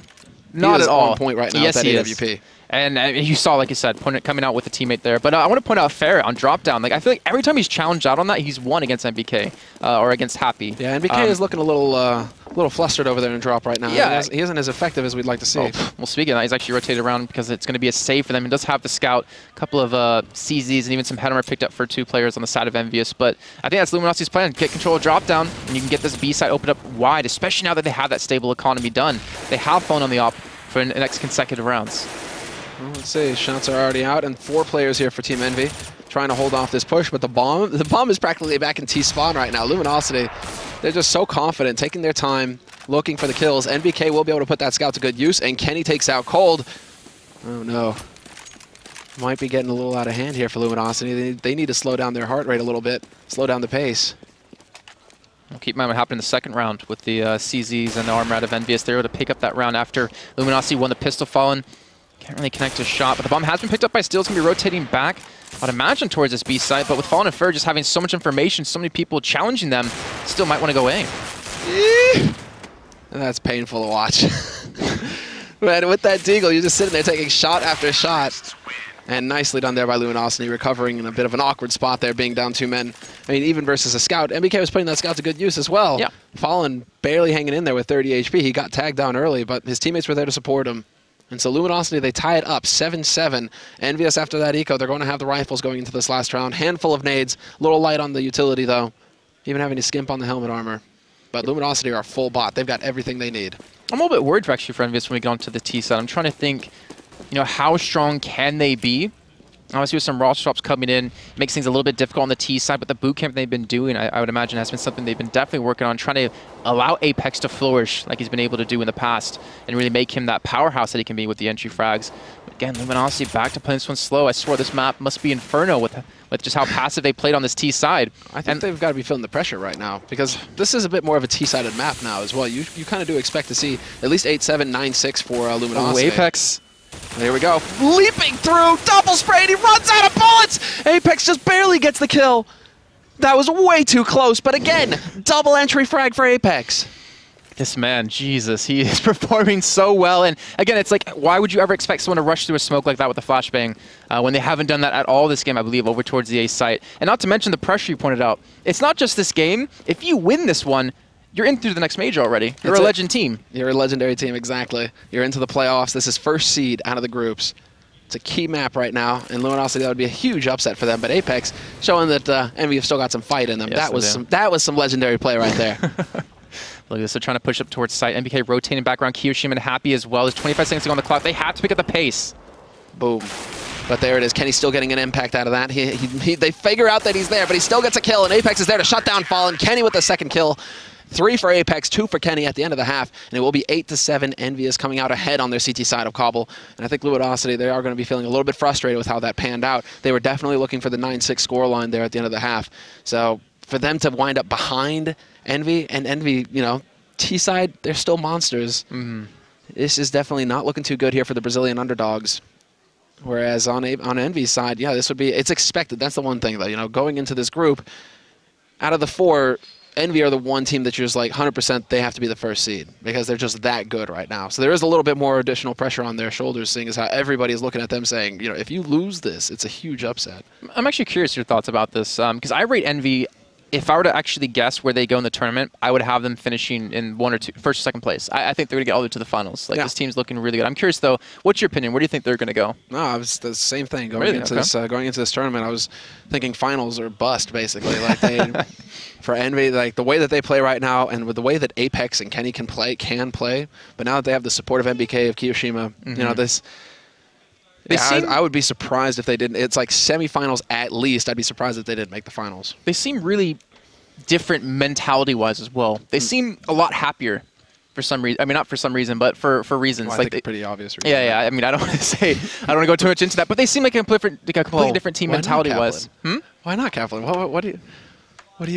Not at all. On point right now with that AWP. And you saw, like you said, coming out with a teammate there. But I want to point out Fair on drop down. Like I feel like every time he's challenged out on that, he's won against MBK or against Happy. Yeah, MBK is looking a little flustered over there in drop right now. Yeah, he isn't as effective as we'd like to see. Well, speaking of that, he's actually rotated around because it's going to be a save for them. He does have the scout, a couple of CZs, and even some head armor picked up for 2 players on the side of EnVyUs. But I think that's Luminosity's plan. Get control of drop down, and you can get this B side opened up wide, especially now that they have that stable economy done. They have Fallen on the op for the next consecutive rounds. Well, let's see. Shots are already out, and 4 players here for Team Envy trying to hold off this push. But the bomb is practically back in T spawn right now. Luminosity, they're just so confident, taking their time, looking for the kills. NBK will be able to put that scout to good use, and Kenny takes out Cold. Oh no. Might be getting a little out of hand here for Luminosity. They need to slow down their heart rate a little bit, slow down the pace. We'll keep in mind what happened in the second round with the CZs and the armor out of EnVyUs. They were able to pick up that round after Luminosity won the pistol Fallen. Can't really connect a shot, but the bomb has been picked up by Steel. It's going to be rotating back, I'd imagine, towards this B site, but with Fallen and Fer just having so much information, so many people challenging them, Steel might want to go aim. That's painful to watch. Man, with that Deagle, you're just sitting there taking shot after shot. And nicely done there by Luminosity, recovering in a bit of an awkward spot there, being down 2 men. I mean, even versus a scout, MBK was putting that scout to good use as well. Yeah. Fallen barely hanging in there with 30 HP. He got tagged down early, but his teammates were there to support him. And so Luminosity, they tie it up 7-7. EnVyUs after that eco, they're going to have the rifles going into this last round. Handful of nades, a little light on the utility though. Even having to skimp on the helmet armor. But Luminosity are full bot. They've got everything they need. I'm a little bit worried for EnVyUs when we get onto the T side. I'm trying to think, you know, how strong can they be? Obviously, with some roster swaps coming in, makes things a little bit difficult on the T side, but the boot camp they've been doing, I would imagine, has been something they've been definitely working on, trying to allow Apex to flourish like he's been able to do in the past and really make him that powerhouse that he can be with the entry frags. But again, Luminosity back to playing this one slow. I swear this map must be inferno with just how passive they played on this T side. I think they've got to be feeling the pressure right now because this is a bit more of a T-sided map now as well. You kind of do expect to see at least 8-7, 9-6 for Luminosity. Ooh, Apex. There we go. Leaping through, double spray, and he runs out of bullets! Apex just barely gets the kill. That was way too close, but again, double entry frag for Apex. This man, Jesus, he is performing so well. And again, it's like, why would you ever expect someone to rush through a smoke like that with a flashbang when they haven't done that at all this game, I believe, over towards the A site? And not to mention the pressure you pointed out. It's not just this game. If you win this one, you're in through the next major already. You're a legend team. You're a legendary team, exactly. You're into the playoffs. This is first seed out of the groups. It's a key map right now, and Luminosity, that would be a huge upset for them. But Apex showing that EnVy have still got some fight in them. Yes, that was some legendary play right there. Look at this, they're trying to push up towards site. NBK rotating background. Kiyoshima and Happy as well. There's 25 seconds to go on the clock. They have to pick up the pace. Boom. But there it is. Kenny's still getting an impact out of that. They figure out that he's there, but he still gets a kill, and Apex is there to shut down Fallen. Kenny with the second kill. 3 for Apex, 2 for Kenny at the end of the half, and it will be 8-7. EnVyUs coming out ahead on their CT side of Cobble. And I think Luminosity, they are going to be feeling a little bit frustrated with how that panned out. They were definitely looking for the 9-6 scoreline there at the end of the half. So for them to wind up behind EnVy, and EnVy, you know, T-side, they're still monsters. This is definitely not looking too good here for the Brazilian underdogs. Whereas on EnVy's side, yeah, this would be, it's expected. That's the one thing, though. You know, going into this group, out of the 4, EnVy are the one team that you're just like 100% they have to be the first seed because they're just that good right now. So there is a little bit more additional pressure on their shoulders, seeing as how everybody is looking at them saying, you know, if you lose this, it's a huge upset. I'm actually curious your thoughts about this because I rate EnVy. If I were to actually guess where they go in the tournament, I would have them finishing in 1 or 2, first or second place. I think they're going to get all the way to the finals. Like, this team's looking really good. I'm curious, though, what's your opinion? Where do you think they're going to go? No, it was the same thing. Going into this tournament, I was thinking finals or bust, basically. Like for EnVy, like the way that they play right now and with the way that Apex and Kenny can play, but now that they have the support of MBK, of Kiyoshima, you know, this... I would be surprised if they didn't. It's like semifinals at least. I'd be surprised if they didn't make the finals. They seem really different mentality-wise as well. They seem a lot happier for some reason. I mean, not for some reason, but for reasons. Well, I think pretty obvious reason. Yeah. I mean, I don't want to say, I don't want to go too much into that, but they seem like a completely different team mentality-wise. Why not, Kaplan?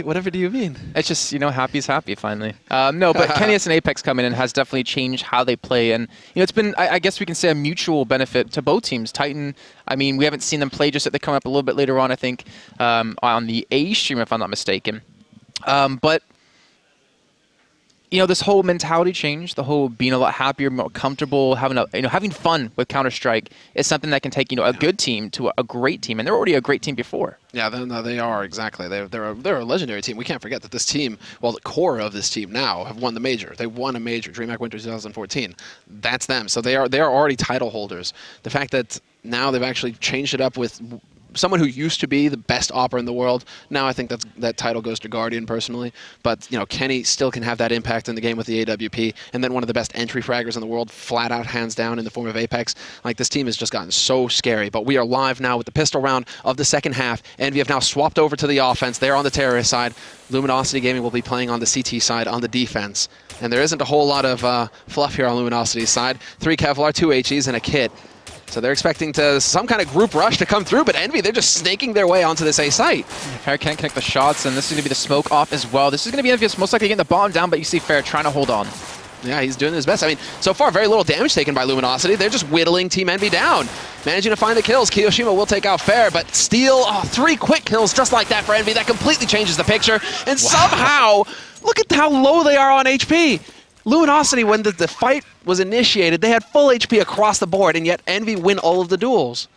Whatever do you mean? It's just, you know, Happy's happy finally. No, but Kenny and Apex coming in has definitely changed how they play. And, you know, it's been, I guess we can say, a mutual benefit to both teams. Titan, I mean, we haven't seen them play just yet. They come up a little bit later on, I think, on the A stream, if I'm not mistaken. But, you know, this whole mentality change, the whole being a lot happier, more comfortable, having fun with Counterstrike is something that can take, you know, a good team to a great team, and they're already a great team before. Yeah, they are, exactly. They're a legendary team. We can't forget that this team, well, the core of this team now have won the major. They won a major, DreamHack Winter 2014. That's them. So they are already title holders. The fact that now they've actually changed it up with someone who used to be the best opera in the world. Now I think that title goes to Guardian personally. But, you know, Kenny still can have that impact in the game with the AWP. And then one of the best entry fraggers in the world, flat out, hands down, in the form of Apex. Like, this team has just gotten so scary. But we are live now with the pistol round of the second half. And we have now swapped over to the offense. They're on the terrorist side. Luminosity Gaming will be playing on the CT side on the defense. And there isn't a whole lot of fluff here on Luminosity's side. 3 Kevlar, 2 HEs, and a kit. So they're expecting some kind of group rush to come through, but EnVy, they're just snaking their way onto this A site. Fair can't connect the shots, and this is going to be the smoke off as well. This is going to be EnVy most likely getting the bomb down, but you see Fair trying to hold on. Yeah, he's doing his best. I mean, so far, very little damage taken by Luminosity. They're just whittling Team EnVy down. Managing to find the kills. Kiyoshima will take out Fair, but Steel, 3 quick kills just like that for EnVy. That completely changes the picture. And somehow, look at how low they are on HP. Luminosity, when the fight was initiated, they had full HP across the board, and yet EnVy win all of the duels.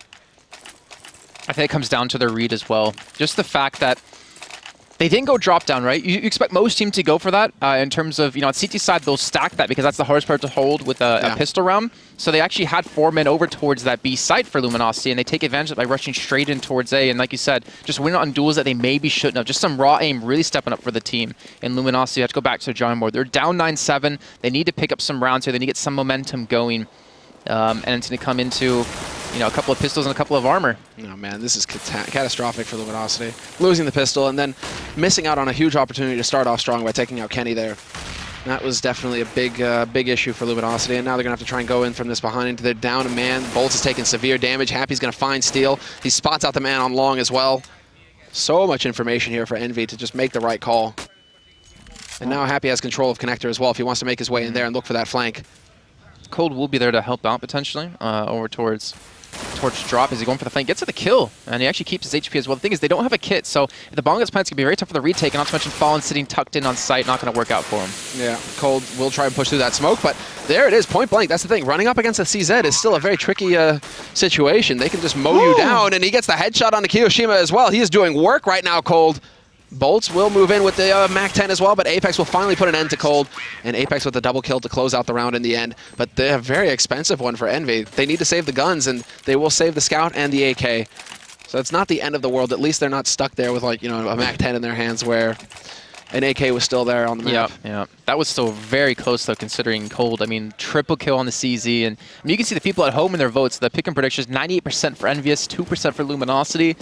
I think it comes down to their read as well. Just the fact that they didn't go drop down, right? You expect most teams to go for that in terms of, you know, on CT side, they'll stack that because that's the hardest part to hold with a pistol round. So they actually had 4 men over towards that B site for Luminosity, and they take advantage of it by rushing straight in towards A. And like you said, just winning on duels that they maybe shouldn't have. Just some raw aim really stepping up for the team. And Luminosity have to go back to the drawing board. They're down 9-7. They need to pick up some rounds here. They need to get some momentum going. And it's going to come into, you know, a couple of pistols and a couple of armor. Oh, man, this is catastrophic for Luminosity. Losing the pistol and then missing out on a huge opportunity to start off strong by taking out Kenny there. That was definitely a big issue for Luminosity, and now they're going to have to try and go in from this behind. They're down a man. Bolts is taking severe damage. Happy's going to find Steel. He spots out the man on long as well. So much information here for EnVy to just make the right call. And now Happy has control of Connector as well if he wants to make his way in there and look for that flank. Cold will be there to help out potentially over towards drop. Is he going for the flank? Gets to the kill, and he actually keeps his HP as well. The thing is, they don't have a kit, so if the bomb gets planted, it's going to be very tough for the retake, and not to mention Fallen sitting tucked in on site, not going to work out for him. Yeah, Cold will try and push through that smoke, but there it is, point blank. That's the thing. Running up against a CZ is still a very tricky situation. They can just mow you down, and he gets the headshot on the Kiyoshima as well. He is doing work right now, Cold. Bolts will move in with the MAC-10 as well, but Apex will finally put an end to Cold, and Apex with the double kill to close out the round in the end. But they're a very expensive one for Envy. They need to save the guns, and they will save the Scout and the AK. So it's not the end of the world. At least they're not stuck there with, like, you know, a MAC-10 in their hands where an AK was still there on the map. Yeah. That was still very close, though, considering Cold. I mean, triple kill on the CZ. And I mean, you can see the people at home in their votes. The pick and predictions, 98% for EnVyUs, 2% for Luminosity.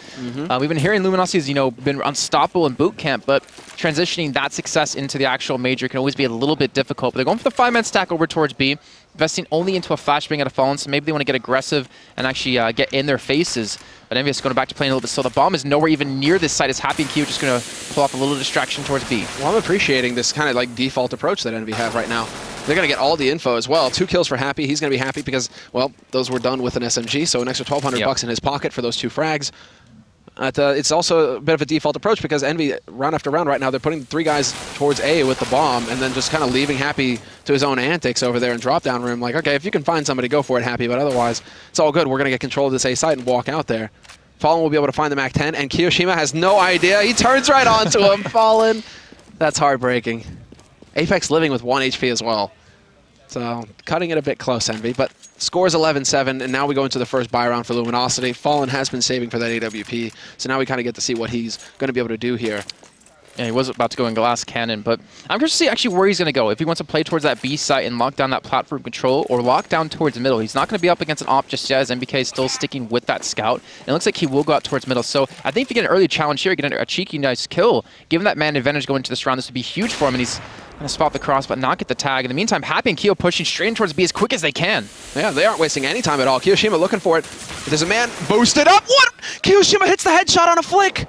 We've been hearing Luminosity's, you know, been unstoppable in boot camp, but transitioning that success into the actual major can always be a little bit difficult. But they're going for the 5-man stack over towards B, investing only into a flashbang at a Fallen, so maybe they want to get aggressive and actually get in their faces. But EnVyUs going back to playing a little bit. So the bomb is nowhere even near this site. It's Happy and Q just going to pull off a little distraction towards B. Well, I'm appreciating this kind of like default approach that Envy have right now. They're going to get all the info as well. 2 kills for Happy. He's going to be happy because, well, those were done with an SMG, so an extra 1,200 bucks in his pocket for those 2 frags. It's also a bit of a default approach because Envy, round after round right now, they're putting 3 guys towards A with the bomb and then just kind of leaving Happy to his own antics over there in drop-down room. Like, okay, if you can find somebody, go for it, Happy, but otherwise, it's all good. We're going to get control of this A site and walk out there. Fallen will be able to find the MAC-10, and Kiyoshima has no idea. He turns right onto him. Fallen. That's heartbreaking. Apex living with 1 HP as well. So, cutting it a bit close, Envy, but scores 11-7, and now we go into the first buy round for Luminosity. Fallen has been saving for that AWP, so now we kind of get to see what he's going to be able to do here. Yeah, he was about to go in glass cannon, but I'm curious to see actually where he's going to go. If he wants to play towards that B site and lock down that platform control, or lock down towards middle. He's not going to be up against an op just yet, as MBK is still sticking with that scout. And it looks like he will go out towards middle. So I think if you get an early challenge here, get a cheeky, nice kill, given that man advantage going into this round, this would be huge for him, and he's going to spot the cross, but not get the tag. In the meantime, Happy and Kyo pushing straight in towards B as quick as they can. Yeah, they aren't wasting any time at all. Kiyoshima looking for it. There's a man boosted up. What? Kiyoshima hits the headshot on a flick.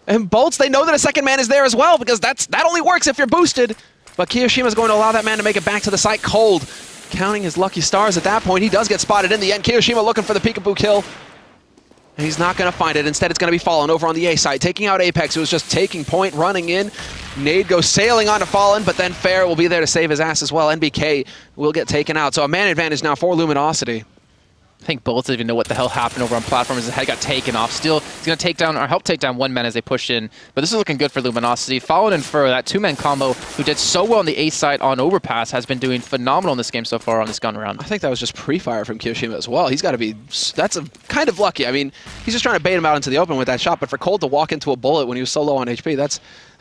And Bolts, they know that a second man is there as well because that only works if you're boosted. But Kiyoshima's going to allow that man to make it back to the site cold. Counting his lucky stars at that point. He does get spotted in the end. Kiyoshima looking for the peekaboo kill. And he's not going to find it. Instead, it's going to be Fallen over on the A side, taking out Apex, who was just taking point, running in. Nade goes sailing onto Fallen, but then Fair will be there to save his ass as well. NBK will get taken out. So a man advantage now for Luminosity. I think Bolts didn't even know what the hell happened over on platform as his head got taken off. Still, he's going to take down or help take down 1 man as they push in. But this is looking good for Luminosity. Fallen and Fur, that 2-man combo who did so well on the A side on Overpass, has been doing phenomenal in this game so far on this gun round. I think that was just pre-fire from Kiyoshima as well. He's got to be, that's kind of lucky. I mean, he's just trying to bait him out into the open with that shot, but for Cold to walk into a bullet when he was so low on HP, that's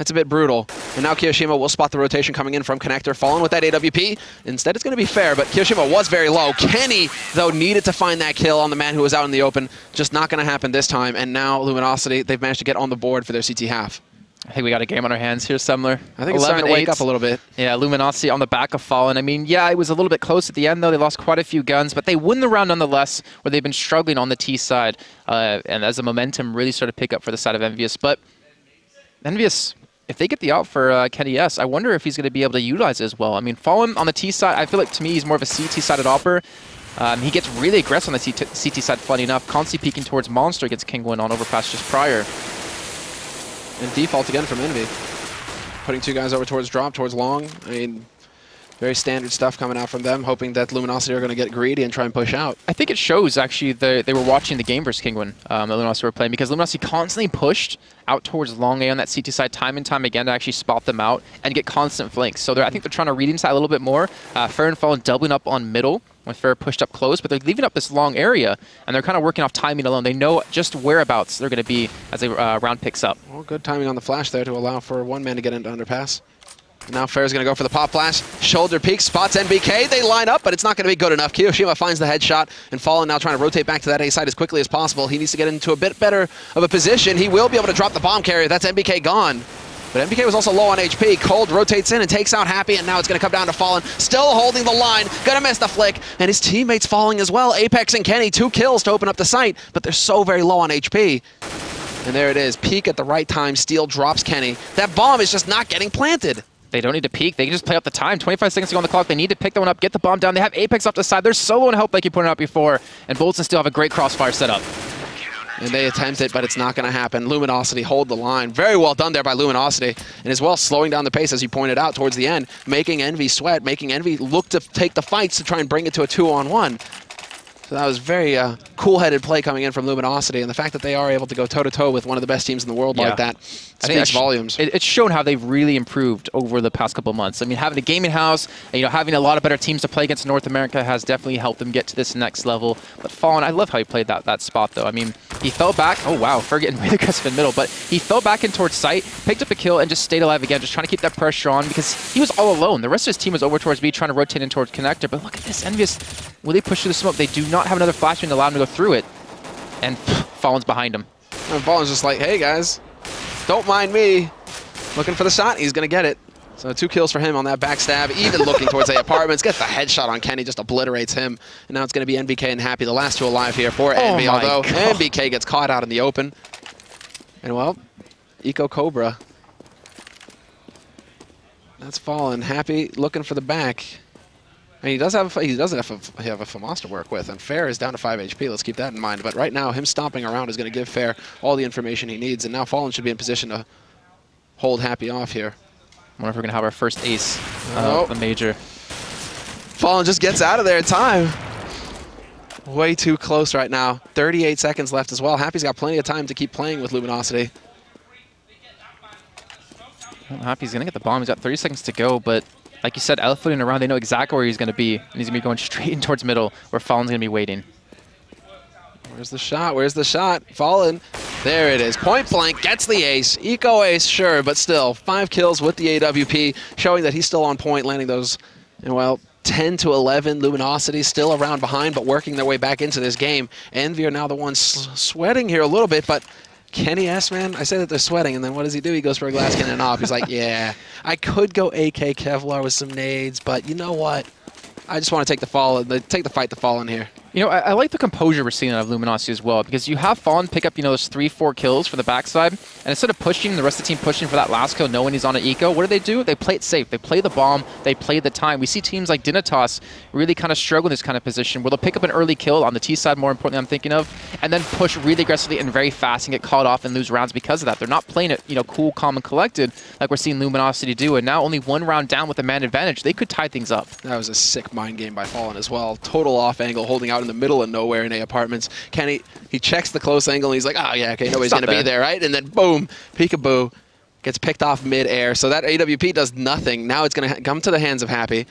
a bit brutal. And now Kiyoshima will spot the rotation coming in from Connector. Fallen with that AWP. Instead, it's going to be Fair, but Kiyoshima was very low. Kenny, though, needed to find that kill on the man who was out in the open. Just not going to happen this time. And now Luminosity, they've managed to get on the board for their CT half. I think we got a game on our hands here, Semler. I think it's starting to wake up a little bit. Yeah, Luminosity on the back of Fallen. I mean, yeah, it was a little bit close at the end, though. They lost quite a few guns, but they win the round nonetheless, where they've been struggling on the T side. And as the momentum really started to pick up for the side of EnVyUs. But EnVyUs, if they get the out for Kenny S, I wonder if he's going to be able to utilize it as well. I mean, Fallen on the T side, I feel like to me he's more of a CT-sided opper. He gets really aggressive on the CT side, funny enough. Constantly peeking towards Monster against Kingwin on Overpass just prior. And default again from Envy. Putting 2 guys over towards drop, towards long. I mean, very standard stuff coming out from them, hoping that Luminosity are going to get greedy and try and push out. I think it shows, actually, they were watching the game versus Kingwin that Luminosity were playing, because Luminosity constantly pushed out towards long A on that CT side time and time again to actually spot them out and get constant flanks. So I think they're trying to read inside a little bit more. Fair and Fallen doubling up on middle when Fair pushed up close, but they're leaving up this long area, and they're kind of working off timing alone. They know just whereabouts they're going to be as the round picks up. Well, good timing on the flash there to allow for 1 man to get into underpass. Now Fair's going to go for the pop flash. Shoulder peek, spots NBK. They line up, but it's not going to be good enough. Kiyoshima finds the headshot, and Fallen now trying to rotate back to that A side as quickly as possible. He needs to get into a bit better of a position. He will be able to drop the bomb carrier. That's NBK gone. But NBK was also low on HP. Cold rotates in and takes out Happy, and now it's going to come down to Fallen. Still holding the line. Gonna miss the flick, and his teammates falling as well. Apex and Kenny, 2 kills to open up the site, but they're so very low on HP. And there it is. Peek at the right time. Steel drops Kenny. That bomb is just not getting planted. They don't need to peek. They can just play up the time. 25 seconds to go on the clock. They need to pick that one up, get the bomb down. They have Apex off the side. They're so low in help, like you pointed out before. And Bolton still have a great crossfire set up. And they attempt it, but it's not going to happen. Luminosity hold the line. Very well done there by Luminosity. And as well, slowing down the pace, as you pointed out, towards the end, making Envy sweat, making Envy look to take the fights to try and bring it to a 2-on-1. So that was very cool-headed play coming in from Luminosity. And the fact that they are able to go toe-to-toe with one of the best teams in the world like that, Speaks volumes. It's shown how they've really improved over the past couple of months. I mean, having a gaming house, having a lot of better teams to play against in North America has definitely helped them get to this next level. But Fallen, I love how he played that spot, though. I mean, he fell back. Oh, wow. Fer getting really aggressive in middle. But he fell back in towards site, picked up a kill, and just stayed alive again, just trying to keep that pressure on because he was all alone. The rest of his team was over towards B, trying to rotate in towards connector. But look at this. EnVyUs, will they push through the smoke? They do not have another flashbang to allow him to go through it. And Fallen's behind him. And Fallen's just like, hey, guys, don't mind me. Looking for the shot, he's going to get it. So 2 kills for him on that backstab, even looking towards A apartments. Gets the headshot on Kenny, just obliterates him. And now it's going to be NBK and Happy, the last 2 alive here for Envy, although NBK gets caught out in the open. And well, Eco Cobra. That's Fallen. Happy looking for the back. And he doesn't have a FAMAS to work with, and Fair is down to 5 HP. Let's keep that in mind. But right now, him stomping around is going to give Fair all the information he needs, and now Fallen should be in position to hold Happy off here. I wonder if we're going to have our first ace of the major. Fallen just gets out of there in time. Way too close right now. 38 seconds left as well. Happy's got plenty of time to keep playing with Luminosity. Well, Happy's going to get the bomb. He's got 30 seconds to go, but like you said, elephant around, they know exactly where he's going to be, and he's going to be going straight in towards middle, where Fallen's going to be waiting. Where's the shot? Where's the shot? Fallen. There it is. Point blank, gets the ace. Eco ace, sure, but still, 5 kills with the AWP, showing that he's still on point, landing those, and well, 10 to 11. Luminosity still around behind, but working their way back into this game. Envy are now the ones sweating here a little bit, but Kenny S, man, I say that they're sweating, and then what does he do? He goes for a glass cannon off. He's like, yeah, I could go AK Kevlar with some nades, but you know what? I just want to take the fight to Fallen here. I like the composure we're seeing out of Luminosity as well, because you have Fallen pick up, those 3-4 kills for the backside, and instead of pushing, the rest of the team pushing for that last kill, knowing he's on an eco, what do? They play it safe. They play the bomb. They play the time. We see teams like Dinatos really kind of struggle in this kind of position, where they'll pick up an early kill on the T side, more importantly, I'm thinking of, and then push really aggressively and very fast and get caught off and lose rounds because of that. They're not playing it, cool, calm, and collected like we're seeing Luminosity do, and now only 1 round down with a man advantage. They could tie things up. That was a sick mind game by Fallen as well. Total off angle, holding out in the middle of nowhere in A apartments. Kenny, he checks the close angle, and he's like, oh yeah, okay, nobody's going to be there, right? And then boom, peekaboo, gets picked off mid-air. So that AWP does nothing. Now it's going to come to the hands of Happy.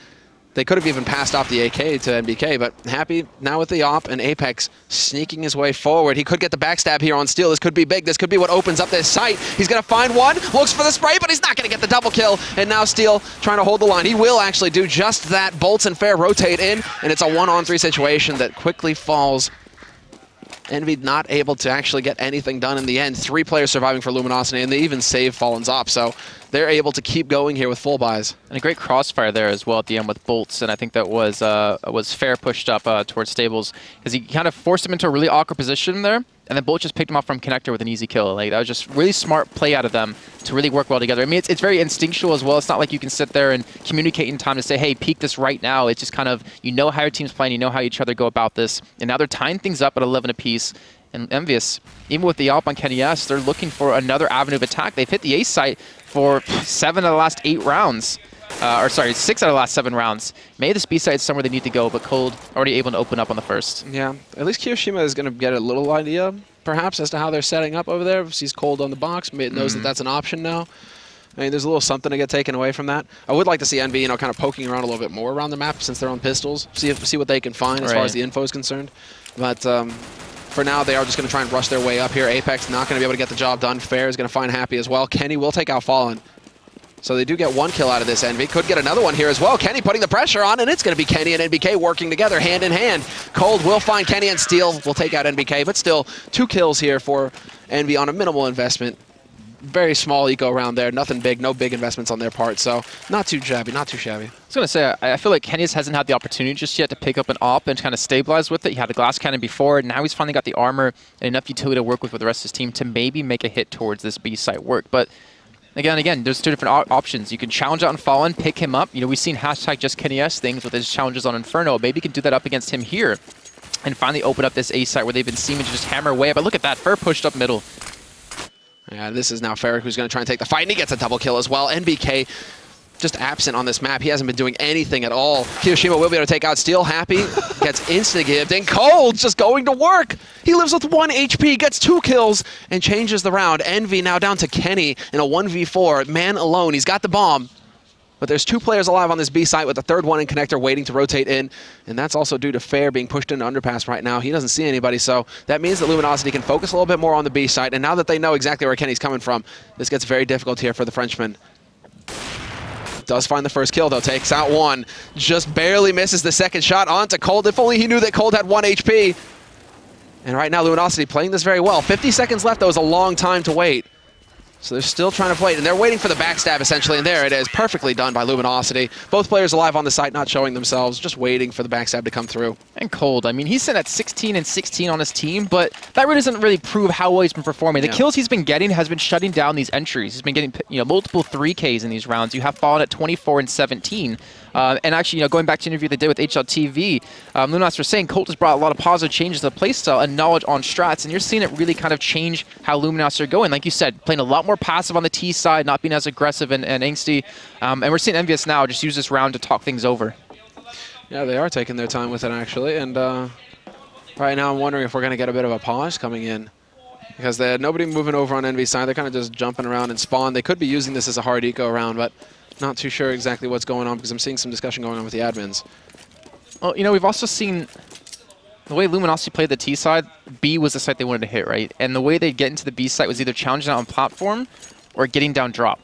They could have even passed off the AK to NBK, but Happy now with the op and Apex sneaking his way forward. He could get the backstab here on Steel. This could be big. This could be what opens up this site. He's going to find one, looks for the spray, but he's not going to get the double kill. And now Steel trying to hold the line. He will actually do just that. Bolts and Fair rotate in, and it's a 1-on-3 situation that quickly falls. Envy not able to actually get anything done in the end. 3 players surviving for Luminosity, and they even save Fallen's op, so they're able to keep going here with full buys. And a great crossfire there as well at the end with Bolts, and I think that was Fair pushed up towards Stables, because he kind of forced him into a really awkward position there, and then Bolt just picked him off from connector with an easy kill. Like, that was just really smart play out of them to really work well together. I mean, it's very instinctual as well. It's not like you can sit there and communicate in time to say, hey, peek this right now. It's just kind of, how your team's playing, how each other go about this. And now they're tying things up at 11 apiece. And EnVyUs, even with the op on Kenny S, they're looking for another avenue of attack. They've hit the ace site for 7 out of the last 8 rounds. 6 out of the last 7 rounds. Maybe this B side is somewhere they need to go, but Cold already able to open up on the first. Yeah, at least Kiyoshima is going to get a little idea, perhaps, as to how they're setting up over there. Sees Cold on the box, knows that that's an option now. I mean, there's a little something to get taken away from that. I would like to see Envy, kind of poking around a little bit more around the map since they're on pistols. See what they can find as far as the info is concerned. But for now, they are just going to try and rush their way up here. Apex not going to be able to get the job done. Fair is going to find Happy as well. Kenny will take out Fallen. So they do get 1 kill out of this. Envy could get another one here as well. Kenny putting the pressure on, and it's going to be Kenny and NBK working together hand in hand. Cold will find Kenny, and Steel will take out NBK, but still 2 kills here for Envy on a minimal investment. Very small eco around there, nothing big, no big investments on their part, so not too shabby, not too shabby. I was going to say, I feel like Kenny hasn't had the opportunity just yet to pick up an op and kind of stabilize with it. He had a glass cannon before, and now he's finally got the armor and enough utility to work with the rest of his team to maybe make a hit towards this B site work. But again, there's 2 different options. You can challenge out on Fallen, pick him up. We've seen #JustKennyS things with his challenges on Inferno. Maybe you can do that up against him here and finally open up this A site where they've been seeming to just hammer away. But look at that, Fair pushed up middle. Yeah, this is now Ferric who's going to try and take the fight, and he gets a double kill as well. NBK just absent on this map. He hasn't been doing anything at all. Kiyoshima will be able to take out Steel. Happy gets insta-gibbed, and Cold's just going to work. He lives with 1 HP, gets 2 kills, and changes the round. Envy now down to Kenny in a 1v4, man alone. He's got the bomb, but there's 2 players alive on this B site with the third one in connector waiting to rotate in, and that's also due to Fair being pushed into underpass right now. He doesn't see anybody, so that means that Luminosity can focus a little bit more on the B site, and now that they know exactly where Kenny's coming from, this gets very difficult here for the Frenchman. Does find the first kill, though. Takes out 1. Just barely misses the second shot onto Cold. If only he knew that Cold had 1 HP. And right now, Luminosity playing this very well. 50 seconds left. That was a long time to wait. So they're still trying to play it, and they're waiting for the backstab, essentially, and there it is. Perfectly done by Luminosity. Both players alive on the site, not showing themselves, just waiting for the backstab to come through. And Cold, I mean, he's sitting at 16 and 16 on his team, but that really doesn't really prove how well he's been performing. The kills he's been getting has been shutting down these entries. He's been getting, multiple 3Ks in these rounds. You have fallen at 24 and 17. And actually, going back to the interview they did with HLTV, Luminosity was saying Colt has brought a lot of positive changes to the playstyle and knowledge on strats, and you're seeing it really kind of change how Luminosity are going. Like you said, playing a lot more passive on the T side, not being as aggressive and angsty. And we're seeing EnVyUs now just use this round to talk things over. Yeah, they are taking their time with it, actually. And right now I'm wondering if we're going to get a bit of a pause coming in, because they had nobody moving over on Envy's side. They're kind of just jumping around and spawn. They could be using this as a hard eco round, but not too sure exactly what's going on, because I'm seeing some discussion going on with the admins. Well, we've also seen the way Luminosity played the T side. B was the site they wanted to hit, right? And the way they'd get into the B site was either challenging out on platform or getting down drop.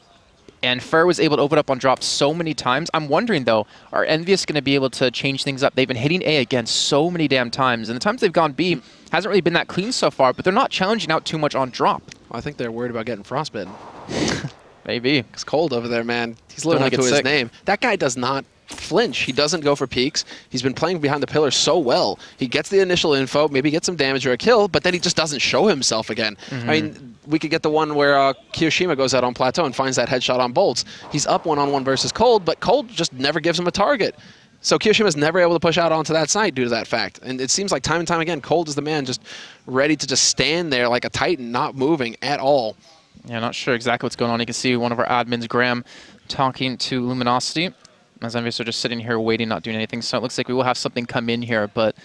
And Fer was able to open up on drop so many times. I'm wondering, though, are EnVyUs going to be able to change things up? They've been hitting A again so many damn times, and the times they've gone B hasn't really been that clean so far, but they're not challenging out too much on drop. Well, I think they're worried about getting frostbitten. Maybe. It's Cold over there, man. He's living up to his name. That guy does not flinch. He doesn't go for peeks. He's been playing behind the pillar so well. He gets the initial info, maybe gets some damage or a kill, but then he just doesn't show himself again. I mean, we could get the one where Kiyoshima goes out on plateau and finds that headshot on bolts. He's up 1-on-1 versus Cold, but Cold just never gives him a target. So Kiyoshima's never able to push out onto that site due to that fact. And it seems like time and time again, Cold is the man just ready to just stand there like a titan, not moving at all. Yeah, not sure exactly what's going on. You can see one of our admins, Graham, talking to Luminosity. As EnVyUs are just sitting here waiting, not doing anything. So it looks like we will have something come in here. But,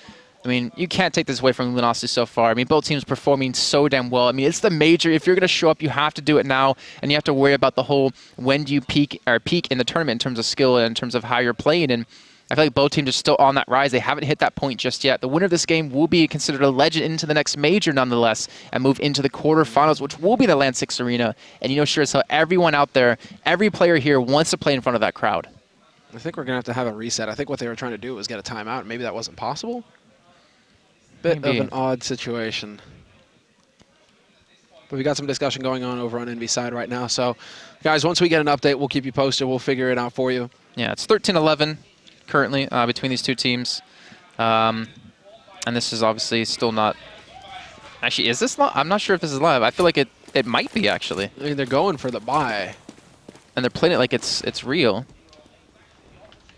I mean, you can't take this away from Luminosity so far. I mean, both teams performing so damn well. I mean, it's the major. If you're going to show up, you have to do it now. And you have to worry about the whole when do you peak in the tournament in terms of skill and in terms of how you're playing. And I feel like both teams are still on that rise. They haven't hit that point just yet. The winner of this game will be considered a legend into the next major nonetheless and move into the quarterfinals, which will be the LAN 6 arena. And sure as hell, everyone out there, every player here wants to play in front of that crowd. I think we're going to have a reset. I think what they were trying to do was get a timeout. Maybe that wasn't possible. Bit of an odd situation. But we got some discussion going on over on Envy's side right now. So, guys, once we get an update, we'll keep you posted. We'll figure it out for you. Yeah, it's 13-11 currently between these two teams. And this is obviously still not... Actually, is this live? I'm not sure if this is live. I feel like it might be, actually. I mean, they're going for the buy. And they're playing it like it's real.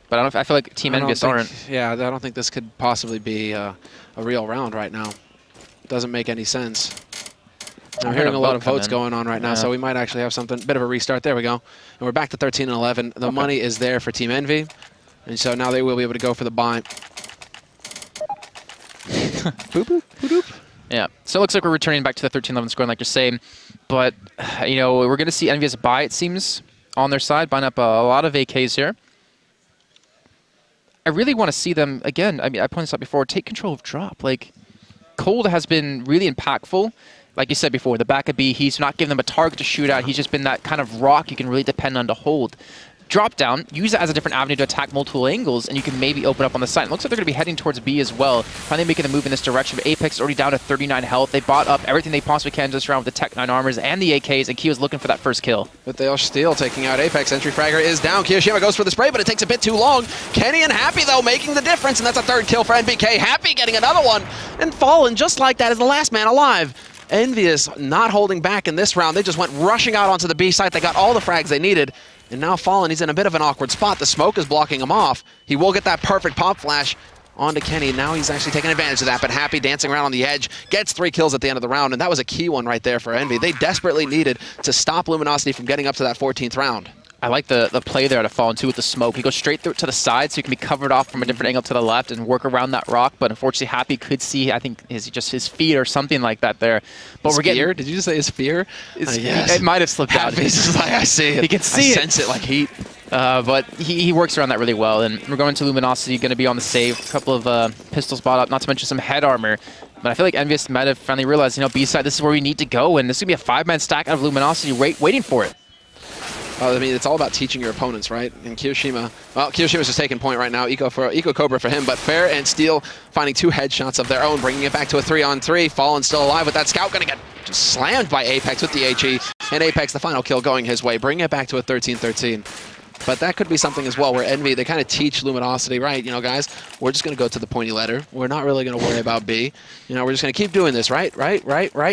But I feel like Team EnVyUs aren't. Yeah, I don't think this could possibly be a real round right now. Doesn't make any sense. I'm hearing a lot of votes going on right now, so we might actually have something, bit of a restart. There we go. And we're back to 13-11. The money is there for Team Envy, and so now they will be able to go for the buy. Boop, boop, boop, boop. Yeah, so it looks like we're returning back to the 13-11 scoring like you're saying. But, we're going to see EnVyUs buy, it seems, on their side, buying up a lot of AKs here. I really want to see them, again, I mean, I pointed this out before, take control of drop. Like, Cold has been really impactful. Like you said before, the back of B, he's not giving them a target to shoot at. He's just been that kind of rock you can really depend on to hold. Drop down, use it as a different avenue to attack multiple angles, and you can maybe open up on the side. It looks like they're going to be heading towards B as well, finally making the move in this direction. But Apex is already down to 39 health. They bought up everything they possibly can this round with the Tech 9 armors and the AKs, and Kiyo's looking for that first kill. But they'll still taking out Apex. Entry fragger is down. Kiyoshima goes for the spray, but it takes a bit too long. Kenny and Happy, though, making the difference, and that's a third kill for NBK. Happy getting another one, and Fallen just like that is the last man alive. EnVyUs not holding back in this round. They just went rushing out onto the B site. They got all the frags they needed. And now Fallen, he's in a bit of an awkward spot. The smoke is blocking him off. He will get that perfect pop flash onto Kenny. Now he's actually taking advantage of that, but Happy dancing around on the edge, gets 3 kills at the end of the round, and that was a key one right there for Envy. They desperately needed to stop Luminosity from getting up to that 14th round. I like the play there to fall into with the smoke. He goes straight through it to the side, so he can be covered off from a different angle to the left and work around that rock. But unfortunately, Happy could see, I think, his feet or something like that there. But his we're getting. Fear? Did you just say his fear? Yes. It might have slipped out. Happy's like, I see it. He can see it. I sense it like heat. But he works around that really well. And we're going to Luminosity, going to be on the save. A couple of pistols bought up, not to mention some head armor. But I feel like EnVyUs might have finally realized, you know, B-side, this is where we need to go. And this is going to be a 5-man stack out of Luminosity waiting for it. I mean, it's all about teaching your opponents, right? And Kiyoshima, well, Kiyoshima's just taking point right now. Eco Cobra for him, but Fair and Steel finding 2 headshots of their own, bringing it back to a 3-on-3. Fallen still alive with that scout, gonna get just slammed by Apex with the HE. And Apex, the final kill going his way, bringing it back to a 13-13. But that could be something as well where Envy, they kind of teach Luminosity, right, you know, guys, we're just going to go to the pointy letter. We're not really going to worry about B. You know, we're just going to keep doing this, right,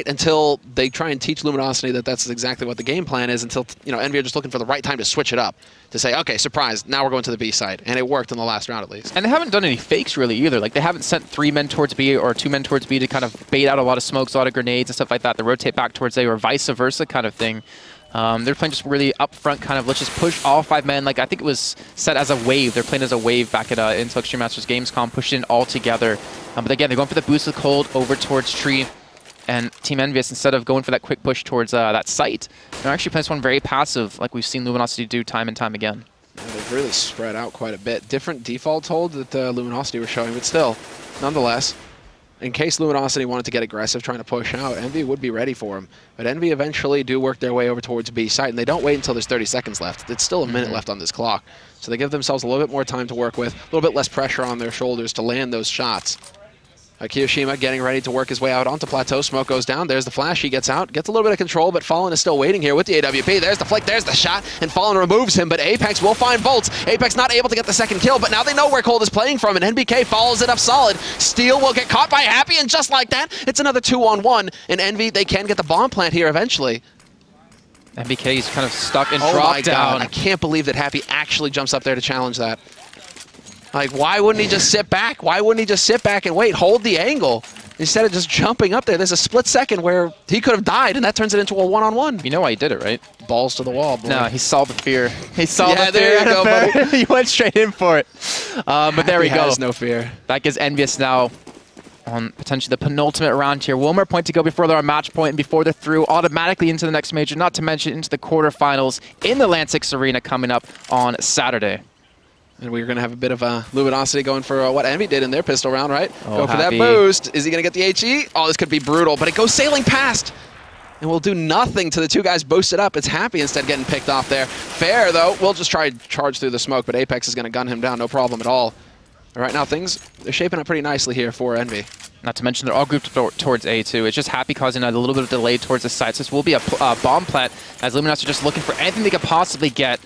until they try and teach Luminosity that that's exactly what the game plan is, until, you know, Envy are just looking for the right time to switch it up, to say, okay, surprise, now we're going to the B side. And it worked in the last round at least. And they haven't done any fakes really either. Like, they haven't sent 3 men towards B or 2 men towards B to kind of bait out a lot of smokes, a lot of grenades and stuff like that, to rotate back towards A or vice versa kind of thing. They're playing just really upfront, kind of, let's just push all 5 men. Like, I think it was set as a wave. They're playing as a wave back at Intel Extreme Masters Gamescom, pushed in all together. But again, they're going for the boost of cold over towards Tree. And Team EnVyUs, instead of going for that quick push towards that site, they're actually playing this one very passive, like we've seen Luminosity do time and time again. Yeah, they've really spread out quite a bit. Different default hold that Luminosity were showing, but still, nonetheless, in case Luminosity wanted to get aggressive trying to push out, Envy would be ready for him. But Envy eventually do work their way over towards B site, and they don't wait until there's 30 seconds left. It's still a minute left on this clock. So they give themselves a little bit more time to work with, a little bit less pressure on their shoulders to land those shots. Kiyoshima getting ready to work his way out onto Plateau. Smoke goes down. There's the flash. He gets out. Gets a little bit of control, but Fallen is still waiting here with the AWP. There's the flick. There's the shot. And Fallen removes him, but Apex will find Bolts. Apex not able to get the second kill, but now they know where Cold is playing from, and NBK follows it up solid. Steel will get caught by Happy, and just like that, it's another 2-on-1. And Envy, they can get the bomb plant here eventually. NBK is kind of stuck and dropped down. Oh my God. I can't believe that Happy actually jumps up there to challenge that. Like, why wouldn't he just sit back? Why wouldn't he just sit back and wait, hold the angle? Instead of just jumping up there, there's a split second where he could have died, and that turns it into a 1-on-1. You know why he did it, right? Balls to the wall, boy. No, he saw the fear. He saw the fear. There you go, buddy. He went straight in for it. But there we go. He has no fear. That gives EnVyUs now on potentially the penultimate round here. One more point to go before they're on match point and before they're through automatically into the next major, not to mention into the quarterfinals in the Lansix Arena coming up on Saturday. And we're going to have a bit of a Luminosity going for what Envy did in their pistol round, right? Oh, go for that boost. Is he going to get the HE? Oh, this could be brutal, but it goes sailing past. And will do nothing to the 2 guys boosted up. It's Happy instead getting picked off there. Fair, though, we'll just try to charge through the smoke, but Apex is going to gun him down, no problem at all. Right now, they're shaping up pretty nicely here for Envy. Not to mention they're all grouped towards A too. It's just Happy causing a little bit of delay towards the side. So this will be a bomb plant as Luminosity are just looking for anything they could possibly get.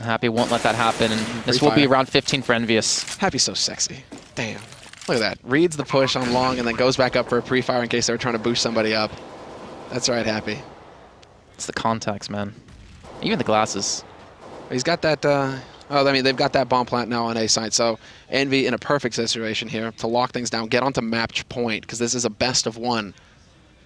Happy won't let that happen, and this will be round 15 for EnVyUs. Happy's so sexy. Damn. Look at that. Reads the push on long and then goes back up for a pre-fire in case they were trying to boost somebody up. That's right, Happy. It's the contacts, man. Even the glasses. He's got that... I mean, they've got that bomb plant now on A side, so Envy in a perfect situation here to lock things down, get onto match point, because this is a best of 1.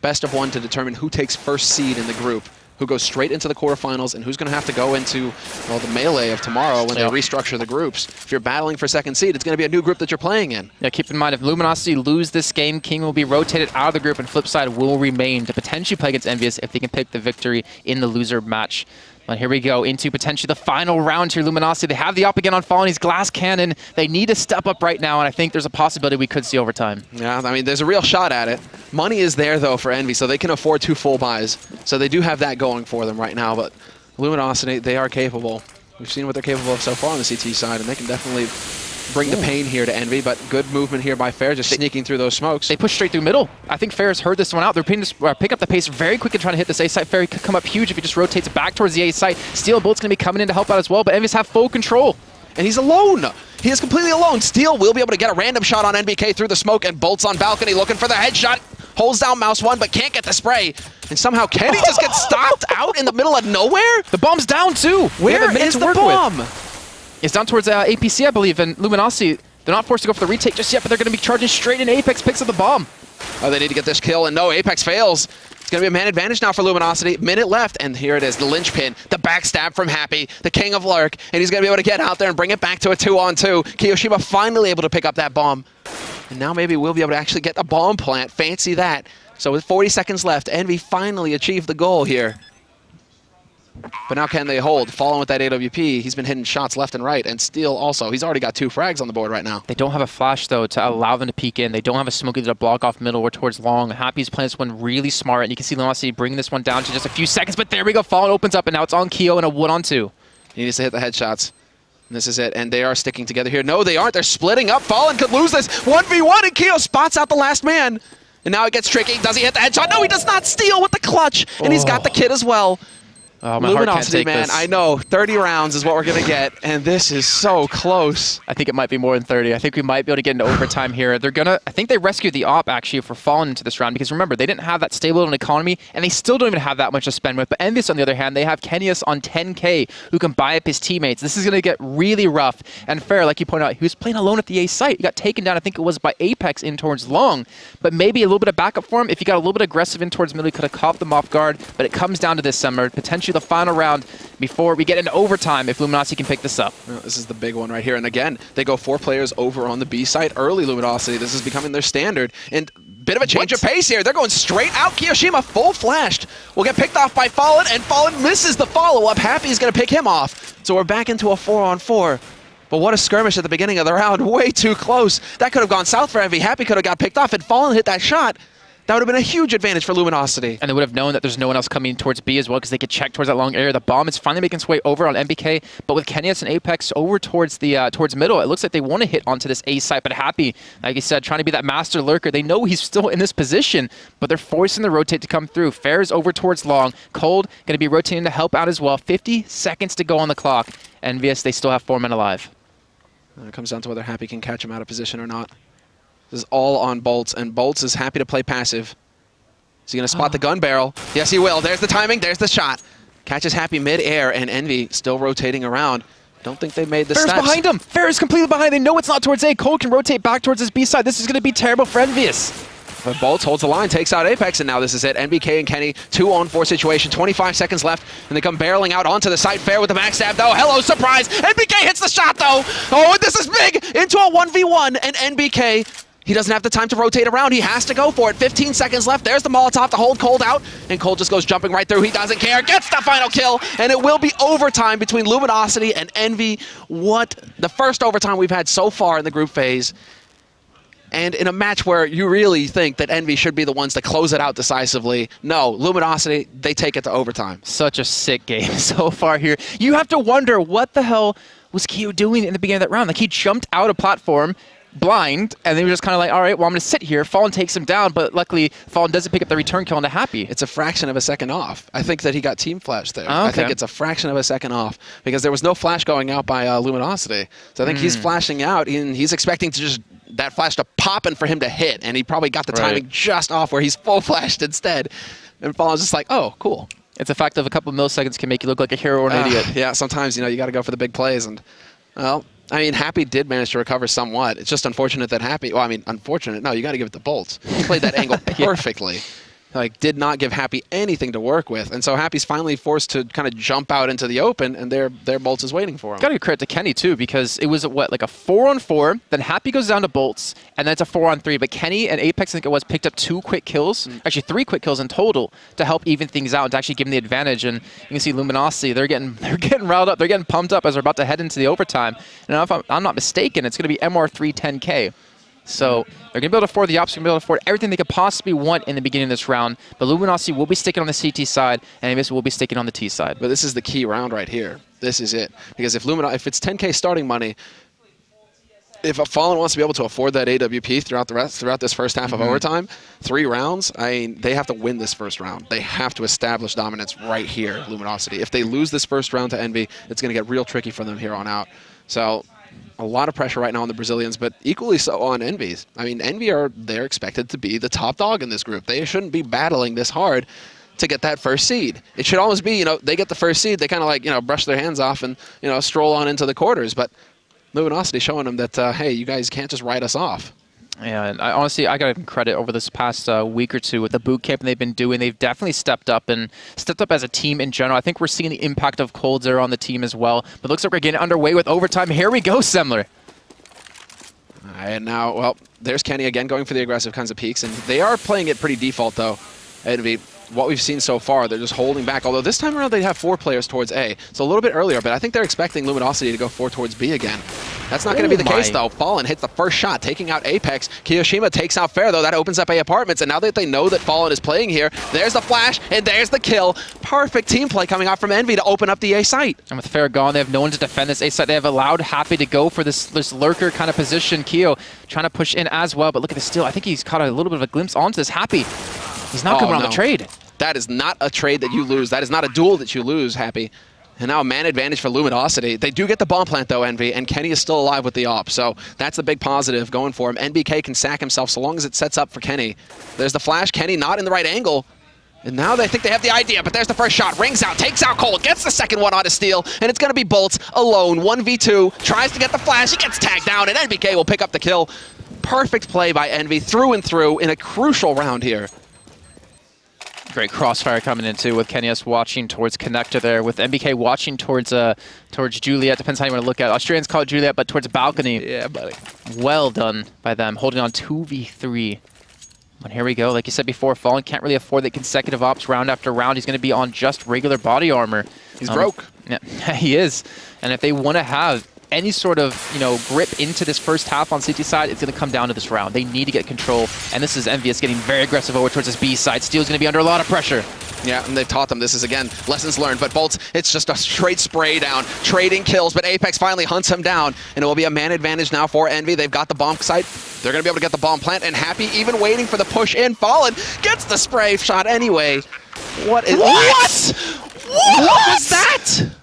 Best of 1 to determine who takes first seed in the group, who goes straight into the quarterfinals, and who's going to have to go into, well, the melee of tomorrow when they restructure the groups. If you're battling for second seed, it's going to be a new group that you're playing in. Yeah, keep in mind, if Luminosity lose this game, King will be rotated out of the group, and Flipside will remain to potentially play against EnVyUs if they can pick the victory in the loser match. But here we go into potentially the final round here. Luminosity, they have the up again on Fallen. He's glass cannon. They need to step up right now, and I think there's a possibility we could see overtime. Yeah, I mean, there's a real shot at it. Money is there, though, for Envy, so they can afford 2 full buys. So they do have that going for them right now, but Luminosity, they are capable. We've seen what they're capable of so far on the CT side, and they can definitely bring the pain here to Envy, but good movement here by Fair, just sneaking through those smokes. They push straight through middle. I think Fair has heard this one out. They're pick up the pace very quick and trying to hit this A site. Fair could come up huge if he just rotates back towards the A site. Steel Bolt's going to be coming in to help out as well, but EnVyUs have full control. And he's alone. He is completely alone. Steel will be able to get a random shot on NBK through the smoke, and Bolt's on balcony looking for the headshot. Holds down mouse 1, but can't get the spray. And somehow Kenny just gets stopped out in the middle of nowhere? The bomb's down too. Where is the bomb? It's down towards APC, I believe, and Luminosity. They're not forced to go for the retake just yet, but they're going to be charging straight in. Apex picks up the bomb. Oh, they need to get this kill, and no, Apex fails. It's going to be a man advantage now for Luminosity. Minute left, and here it is, the linchpin, the backstab from Happy, the king of Lurk, and he's going to be able to get out there and bring it back to a 2-on-2. Kiyoshima finally able to pick up that bomb. And now maybe we'll be able to actually get a bomb plant. Fancy that. So with 40 seconds left, EnVy finally achieved the goal here. But now can they hold? Fallen with that AWP. He's been hitting shots left and right, and Steel also. He's already got 2 frags on the board right now. They don't have a flash, though, to allow them to peek in. They don't have a smoke either to block off middle or towards long. Happy's playing this one really smart, and you can see Luminosity bringing this one down to just a few seconds, but there we go. Fallen opens up, and now it's on Keo in a 1-on-2. He needs to hit the headshots. And this is it, and they are sticking together here. No, they aren't. They're splitting up. Fallen could lose this. 1v1, and Keo spots out the last man. And now it gets tricky. Does he hit the headshot? No, he does not. Steal with the clutch, and he's got the kid as well. Oh, my heart can't take man, this. I know. 30 rounds is what we're going to get, and this is so close. I think it might be more than 30. I think we might be able to get into overtime here. They're gonna. I think they rescued the op, actually, for falling into this round, because remember, they didn't have that stable in economy, and they still don't even have that much to spend with. But EnVyUs, on the other hand, they have Kenius on 10K, who can buy up his teammates. This is going to get really rough. And Fair, like you pointed out, he was playing alone at the A site. He got taken down, I think it was by Apex in towards long. But maybe a little bit of backup for him. If he got a little bit aggressive in towards middle, he could have caught them off guard. But it comes down to this summer, potentially the final round, before we get into overtime if Luminosity can pick this up. Well, this is the big one right here. And again, they go 4 players over on the B site early, Luminosity. This is becoming their standard. And bit of a change of pace here. They're going straight out. Kiyoshima full flashed. Will get picked off by Fallen, and Fallen misses the follow-up. Happy's going to pick him off. So we're back into a 4-on-4. But what a skirmish at the beginning of the round. Way too close. That could have gone south for EnVy. Happy could have got picked off, and Fallen hit that shot. That would have been a huge advantage for Luminosity. And they would have known that there's no one else coming towards B as well, because they could check towards that long area. The bomb is finally making its way over on MBK, but with Kenius and Apex over towards the towards middle, it looks like they want to hit onto this A site, but Happy, like you said, trying to be that master lurker. They know he's still in this position, but they're forcing the rotate to come through. Fair's over towards long. Cold going to be rotating to help out as well. 50 seconds to go on the clock. EnVyUs, they still have 4 men alive. It comes down to whether Happy can catch him out of position or not. This is all on Bolts, and Bolts is happy to play passive. Is he going to spot the gun barrel? Yes, he will. There's the timing. There's the shot. Catches Happy mid-air, and EnVy still rotating around. Don't think they made the steps. Fair's behind him. Fair is completely behind. They know it's not towards A. Cold can rotate back towards his B side. This is going to be terrible for EnVyUs. But Bolts holds the line, takes out Apex, and now this is it. NBK and Kenny, 2-on-4 situation, 25 seconds left, and they come barreling out onto the site. Fair with the backstab, though. Hello, surprise! NBK hits the shot, though! Oh, and this is big! Into a 1v1, and NBK, he doesn't have the time to rotate around. He has to go for it. 15 seconds left. There's the Molotov to hold Cold out, and Cold just goes jumping right through. He doesn't care. Gets the final kill, and it will be overtime between Luminosity and EnVy. What the first overtime we've had so far in the group phase. And in a match where you really think that EnVy should be the ones to close it out decisively, no, Luminosity, they take it to overtime. Such a sick game so far here. You have to wonder, what the hell was Keo doing in the beginning of that round? Like, he jumped out of platform, blind, and they were just kind of like, all right, well, I'm going to sit here. Fallen takes him down, but luckily, Fallen doesn't pick up the return kill into Happy. It's a fraction of a second off. I think that he got team flashed there. Oh, okay. I think it's a fraction of a second off because there was no flash going out by Luminosity. So I think he's flashing out, and he's expecting to just that flash to pop and for him to hit, and he probably got the timing just off where he's full flashed instead. And Fallen's just like, oh, cool. It's a fact of a couple of milliseconds can make you look like a hero or an idiot. Yeah, sometimes, you know, you got to go for the big plays. And, well, I mean, Happy did manage to recover somewhat. It's just unfortunate that Happy, well, I mean, unfortunate. No, you got to give it to Bolts. He played that angle perfectly. Like, did not give Happy anything to work with. And so Happy's finally forced to kind of jump out into the open, and their Bolts is waiting for him. Got to give credit to Kenny, too, because it was, what, like a 4-on-4, then Happy goes down to Bolts, and then it's a 4-on-3. But Kenny and Apex, I think it was, picked up 2 quick kills, actually 3 quick kills in total, to help even things out and to actually give them the advantage. And you can see Luminosity, they're getting riled up, they're getting pumped up as they're about to head into the overtime. And if I'm not mistaken, it's going to be MR3 10K. So they're going to be able to afford the ops, going to be able to afford everything they could possibly want in the beginning of this round. But Luminosity will be sticking on the CT side, and EnVyUs will be sticking on the T side. But this is the key round right here. This is it. Because if it's 10K starting money, if a Fallen wants to be able to afford that AWP throughout this first half of overtime, 3 rounds, I mean, they have to win this first round. They have to establish dominance right here, Luminosity. If they lose this first round to EnVy, it's going to get real tricky for them here on out. So a lot of pressure right now on the Brazilians, but equally so on EnVy's. I mean, EnVy they're expected to be the top dog in this group. They shouldn't be battling this hard to get that first seed. It should always be, you know, they get the first seed, they kind of like, you know, brush their hands off and, you know, stroll on into the quarters. But Luminosity showing them that, hey, you guys can't just write us off. Yeah, and honestly, I got to give them credit over this past week or two with the boot camp they've been doing. They've definitely stepped up as a team in general. I think we're seeing the impact of Cold Zero on the team as well. But looks like we're getting underway with overtime. Here we go, Semler. All right, and now, well, there's Kenny again going for the aggressive kinds of peaks, and they are playing it pretty default, though. EnVy, what we've seen so far, they're just holding back, although this time around they have 4 players towards A. So a little bit earlier, but I think they're expecting Luminosity to go 4 towards B again. That's not going to be the case, though. Fallen hits the first shot, taking out Apex. Kiyoshima takes out Fair, though. That opens up A apartments, and now that they know that Fallen is playing here, there's the flash, and there's the kill. Perfect team play coming out from EnVy to open up the A site. And with Fair gone, they have no one to defend this A site. They have allowed Happy to go for this lurker kind of position. Kyo trying to push in as well, but look at the steal. I think he's caught a little bit of a glimpse onto this Happy. He's not coming on the trade. That is not a trade that you lose. That is not a duel that you lose, Happy. And now a man advantage for Luminosity. They do get the bomb plant, though, EnVy, and Kenny is still alive with the op. So that's the big positive going for him. NBK can sack himself so long as it sets up for Kenny. There's the flash. Kenny not in the right angle. And now they think they have the idea, but there's the first shot. Rings out, takes out Cold, gets the second one on a steal, and it's going to be Bolts alone. 1v2, tries to get the flash. He gets tagged down, and NBK will pick up the kill. Perfect play by EnVy through and through in a crucial round here. Great crossfire coming in too with Kenny S watching towards Connector there, with NBK watching towards Juliet. Depends how you want to look at it. Australians call it Juliet, but towards balcony. Yeah, buddy. Well done by them, holding on 2v3. But here we go. Like you said before, Fallen can't really afford the consecutive ops round after round. He's going to be on just regular body armor. He's broke. Yeah, he is. And if they want to have any sort of, grip into this first half on CT side, it's going to come down to this round. They need to get control, and this is EnVyUs getting very aggressive over towards this B side. Steel's going to be under a lot of pressure. Yeah, and they've taught them this is, again, lessons learned. But Bolts, it's just a straight spray down, trading kills, but Apex finally hunts him down, and it will be a man advantage now for EnVy. They've got the bomb site. They're going to be able to get the bomb plant, and Happy, even waiting for the push in, Fallen gets the spray shot anyway. What was that?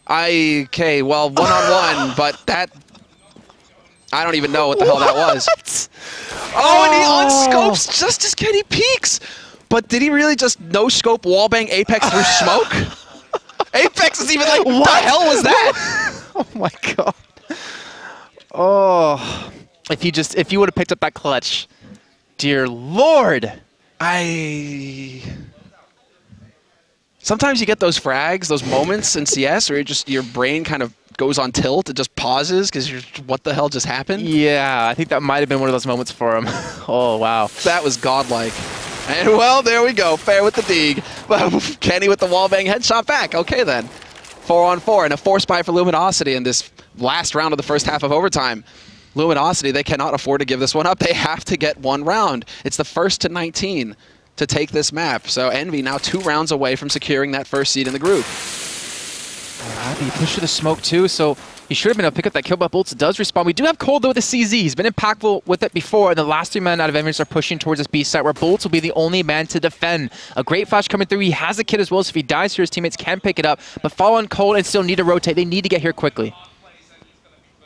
Okay, well, one-on-one, but that... I don't even know what the hell that was. Oh, and he unscopes just as Kenny peeks. But did he really just no-scope wallbang Apex through smoke? Apex is even like, what the hell was that? Oh my god. Oh. If you would have picked up that clutch, dear lord. Sometimes you get those frags, those moments in CS where your brain kind of goes on tilt. It just pauses because what the hell just happened? Yeah, I think that might have been one of those moments for him. Oh, wow. That was godlike. And, well, there we go. Fair with the dig. Kenny with the wallbang headshot back. Okay, then. 4-on-4 and a force buy for Luminosity in this last round of the first half of overtime. Luminosity, they cannot afford to give this one up. They have to get one round. It's the first to 19 to take this map. So EnVy now 2 rounds away from securing that first seed in the group. He pushed to the smoke too, so he should have been able to pick up that kill, but Bolts does respawn. We do have Cold though with the CZ. He's been impactful with it before, and the last 3 men out of EnVyUs are pushing towards this B site where Bolts will be the only man to defend. A great flash coming through. He has a kit as well, so if he dies here, his teammates can pick it up, but Fallen, Cold, and still need to rotate. They need to get here quickly.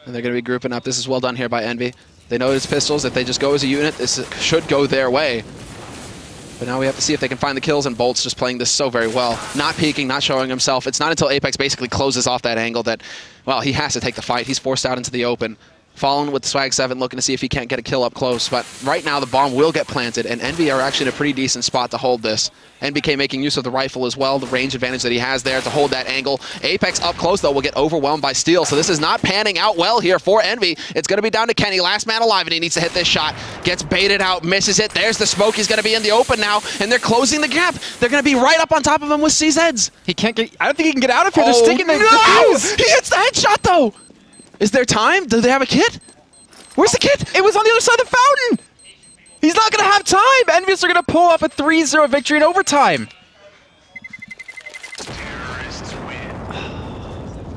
And they're going to be grouping up. This is well done here by EnVy. They know it's pistols. If they just go as a unit, this should go their way. But now we have to see if they can find the kills, and Bolt's just playing this so very well. Not peeking, not showing himself. It's not until Apex basically closes off that angle that, well, he has to take the fight. He's forced out into the open. Fallen with the Swag 7, looking to see if he can't get a kill up close. But right now, the bomb will get planted, and EnVy are actually in a pretty decent spot to hold this. NBK making use of the rifle as well, the range advantage that he has there to hold that angle. Apex up close, though, will get overwhelmed by Steel, so this is not panning out well here for EnVy. It's going to be down to Kenny, last man alive, and he needs to hit this shot. Gets baited out, misses it. There's the smoke. He's going to be in the open now, and they're closing the gap. They're going to be right up on top of him with CZs. He can't get... I don't think he can get out of here. They're sticking the fuse. He hits the headshot, though. Is there time? Do they have a kit? Where's the kit? It was on the other side of the fountain. He's not going to have time. EnVyUs are going to pull off a 3-0 victory in overtime.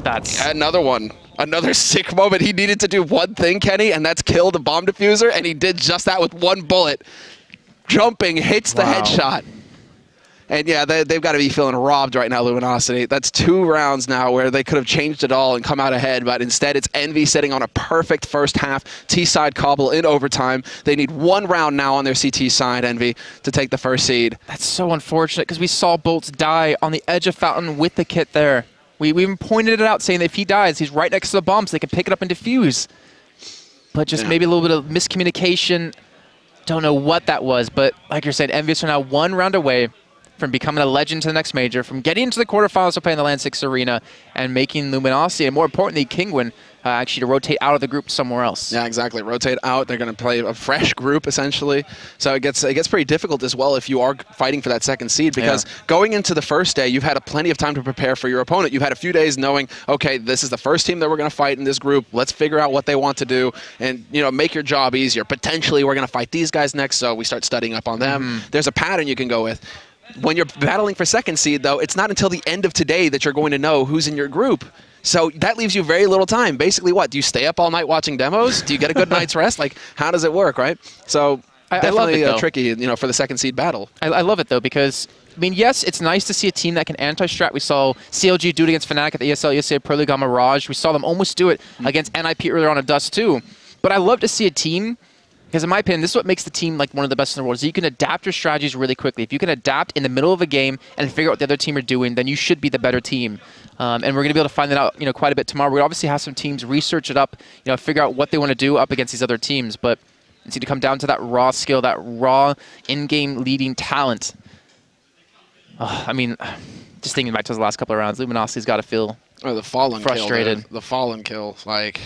That's another one. Another sick moment. He needed to do one thing, Kenny, and that's kill the bomb diffuser, and he did just that with one bullet. Jumping, hits the headshot. And yeah, they've got to be feeling robbed right now, Luminosity. That's 2 rounds now where they could have changed it all and come out ahead, but instead it's EnVy sitting on a perfect first half. T-side Cobble in overtime. They need 1 round now on their CT side, EnVy, to take the first seed. That's so unfortunate because we saw Bolts die on the edge of fountain with the kit there. We even pointed it out saying that if he dies, he's right next to the bomb so they can pick it up and defuse. but just maybe a little bit of miscommunication. Don't know what that was, but like you're saying, EnVyUs are now 1 round away from becoming a legend to the next major, from getting into the quarterfinals to play in the LAN 6 arena, and making Luminosity, and more importantly, Kinguin, actually to rotate out of the group somewhere else. Yeah, exactly. Rotate out. They're going to play a fresh group, essentially. So it gets pretty difficult as well if you are fighting for that second seed, because going into the first day, you've had plenty of time to prepare for your opponent. You've had a few days knowing, okay, this is the first team that we're going to fight in this group. Let's figure out what they want to do and, you know, make your job easier. Potentially, we're going to fight these guys next, so we start studying up on them. There's a pattern you can go with. When you're battling for second seed, though, it's not until the end of today that you're going to know who's in your group. So that leaves you very little time. Basically, what? Do you stay up all night watching demos? Do you get a good night's rest? Like, how does it work, right? So definitely tricky, you know, for the second seed battle. I love it, though, because, I mean, yes, it's nice to see a team that can anti-strat. We saw CLG do it against Fnatic at the ESL, ESL Pro League on Mirage. We saw them almost do it against NIP earlier on at Dust, too. But I love to see a team, because in my opinion, this is what makes the team like one of the best in the world, is you can adapt your strategies really quickly. If you can adapt in the middle of a game and figure out what the other team are doing, then you should be the better team. And we're going to be able to find that out, you know, quite a bit tomorrow. We obviously have some teams research it up, you know, figure out what they want to do up against these other teams. But it's going to come down to that raw skill, that raw in-game leading talent. I mean, just thinking back to those last couple of rounds, Luminosity's got to feel frustrated. Kill, the fallen kill, like...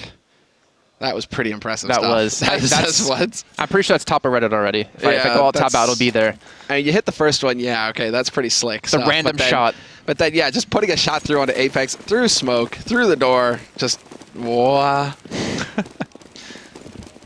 That was pretty impressive that stuff. That's what? I'm pretty sure that's top of Reddit already. If I go all top out, it'll be there. I mean, you hit the first one, yeah, okay, that's pretty slick. It's a random shot. But then, yeah, just putting a shot through onto Apex, through smoke, through the door, just, whoa.